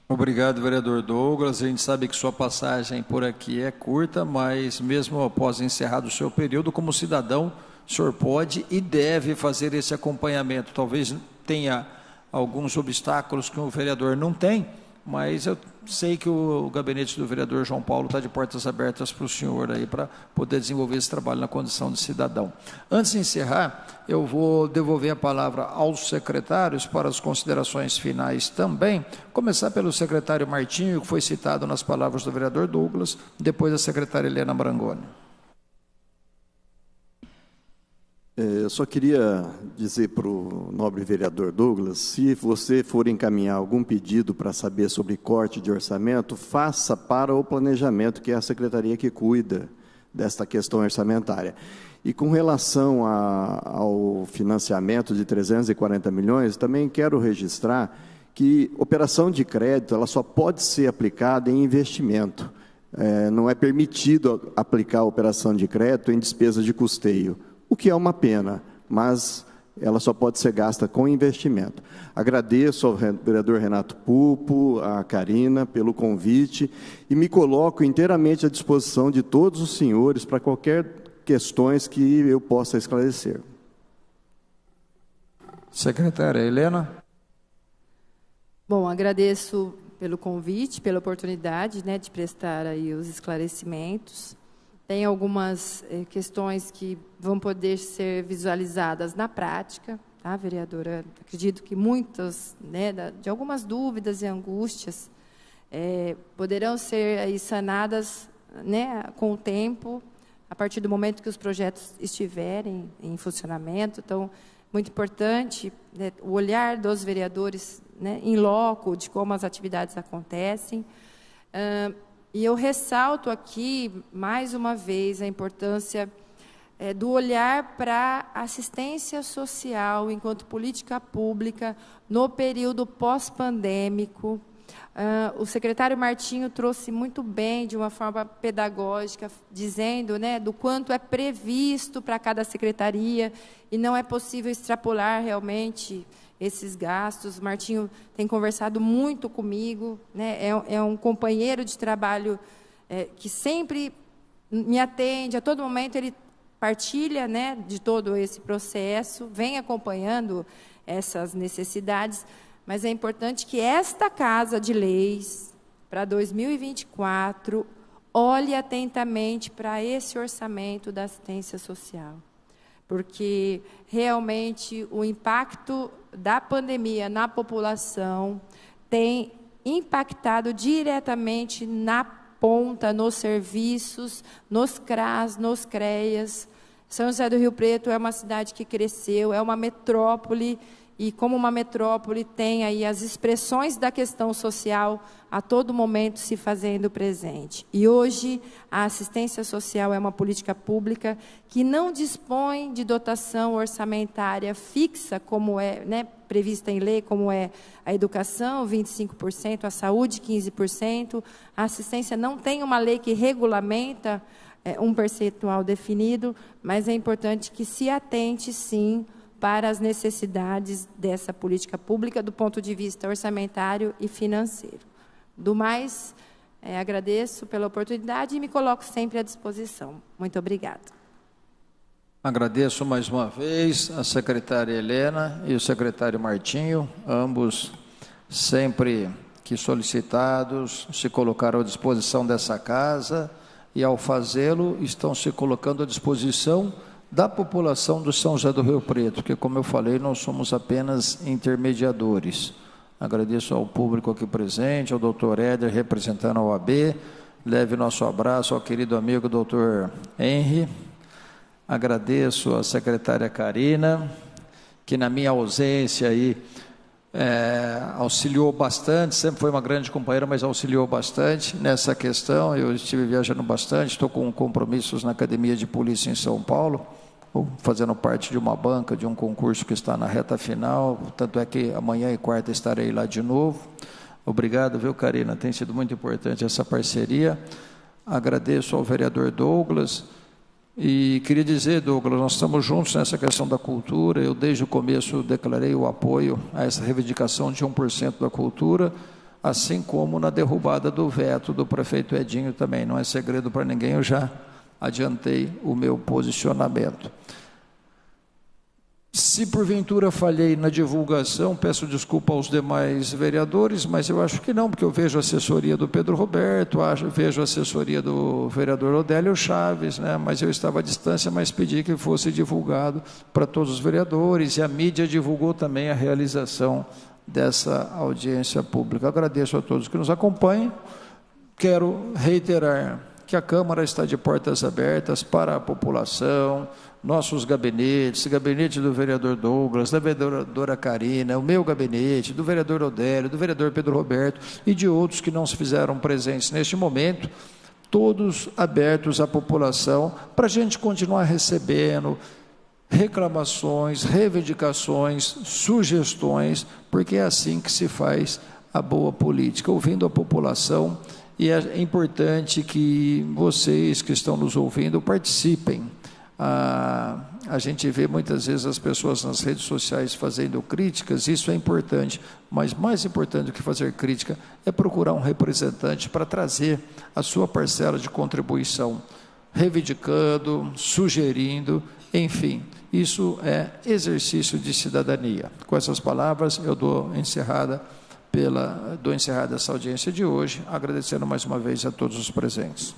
Obrigado, vereador Douglas. A gente sabe que sua passagem por aqui é curta, mas mesmo após encerrado o seu período, como cidadão, o senhor pode e deve fazer esse acompanhamento. Talvez tenha alguns obstáculos que o vereador não tem, mas eu sei que o gabinete do vereador João Paulo está de portas abertas para o senhor aí, para poder desenvolver esse trabalho na condição de cidadão. Antes de encerrar, eu vou devolver a palavra aos secretários para as considerações finais também. Começar pelo secretário Martinho, que foi citado nas palavras do vereador Douglas, depois a secretária Helena Marangoni. Eu só queria dizer para o nobre vereador Douglas, se você for encaminhar algum pedido para saber sobre corte de orçamento, faça para o planejamento, que é a secretaria que cuida desta questão orçamentária. E com relação ao financiamento de 340 milhões, também quero registrar que operação de crédito ela só pode ser aplicada em investimento. Não é permitido aplicar a operação de crédito em despesa de custeio, o que é uma pena, mas ela só pode ser gasta com investimento. Agradeço ao vereador Renato Pupo, à Karina, pelo convite, e me coloco inteiramente à disposição de todos os senhores para qualquer questões que eu possa esclarecer. Secretária Helena. Bom, agradeço pelo convite, pela oportunidade, né, de prestar aí os esclarecimentos. Tem algumas questões que vão poder ser visualizadas na prática, tá, vereadora? Acredito que muitas, né, de algumas dúvidas e angústias poderão ser aí sanadas, né, com o tempo, a partir do momento que os projetos estiverem em funcionamento. Então, muito importante, né, o olhar dos vereadores, né, em loco, de como as atividades acontecem. E eu ressalto aqui, mais uma vez, a importância do olhar para a assistência social enquanto política pública no período pós-pandêmico. O secretário Martinho trouxe muito bem, de uma forma pedagógica, dizendo, né, do quanto é previsto para cada secretaria e não é possível extrapolar realmente esses gastos. O Martinho tem conversado muito comigo, né? É um companheiro de trabalho que sempre me atende, a todo momento ele partilha, né, de todo esse processo, vem acompanhando essas necessidades, mas é importante que esta Casa de Leis, para 2024, olhe atentamente para esse orçamento da assistência social, porque realmente o impacto da pandemia na população tem impactado diretamente na ponta, nos serviços, nos CRAS, nos CREAS. São José do Rio Preto é uma cidade que cresceu, é uma metrópole, e como uma metrópole tem aí as expressões da questão social a todo momento se fazendo presente. E hoje a assistência social é uma política pública que não dispõe de dotação orçamentária fixa, como é, né, prevista em lei, como é a educação, 25%, a saúde, 15%. A assistência não tem uma lei que regulamenta um percentual definido, mas é importante que se atente, sim, para as necessidades dessa política pública do ponto de vista orçamentário e financeiro. Do mais, agradeço pela oportunidade e me coloco sempre à disposição. Muito obrigada. Agradeço mais uma vez a secretária Helena e o secretário Martinho, ambos sempre que solicitados, se colocaram à disposição dessa casa e, ao fazê-lo, estão se colocando à disposição da população do São José do Rio Preto, porque, como eu falei, nós somos apenas intermediadores. Agradeço ao público aqui presente, ao doutor Éder, representando a OAB, leve nosso abraço ao querido amigo doutor Henry. Agradeço à secretária Karina, que na minha ausência aí, auxiliou bastante, sempre foi uma grande companheira, mas auxiliou bastante nessa questão. Eu estive viajando bastante, estou com compromissos na Academia de Polícia em São Paulo, fazendo parte de uma banca, de um concurso que está na reta final, tanto é que amanhã e quarta estarei lá de novo. Obrigado, viu, Karina? Tem sido muito importante essa parceria. Agradeço ao vereador Douglas. E queria dizer, Douglas, nós estamos juntos nessa questão da cultura. Eu, desde o começo, declarei o apoio a essa reivindicação de 1% da cultura. assim como na derrubada do veto do prefeito Edinho também. Não é segredo para ninguém, eu já adiantei o meu posicionamento. Se porventura falhei na divulgação, peço desculpa aos demais vereadores, mas eu acho que não, porque eu vejo a assessoria do Pedro Roberto, vejo a assessoria do vereador Odélio Chaves, né? Mas eu estava à distância, mas pedi que fosse divulgado para todos os vereadores, e a mídia divulgou também a realização dessa audiência pública. Agradeço a todos que nos acompanham. Quero reiterar que a Câmara está de portas abertas para a população, nossos gabinetes, gabinete do vereador Douglas, da vereadora Karina, o meu gabinete, do vereador Odélio, do vereador Pedro Roberto e de outros que não se fizeram presentes neste momento, todos abertos à população, para a gente continuar recebendo reclamações, reivindicações, sugestões, porque é assim que se faz a boa política, ouvindo a população. E é importante que vocês que estão nos ouvindo participem. A gente vê muitas vezes as pessoas nas redes sociais fazendo críticas, isso é importante, mas mais importante do que fazer crítica é procurar um representante para trazer a sua parcela de contribuição, reivindicando, sugerindo, enfim, isso é exercício de cidadania. Com essas palavras, eu dou encerrada essa audiência de hoje, agradecendo mais uma vez a todos os presentes.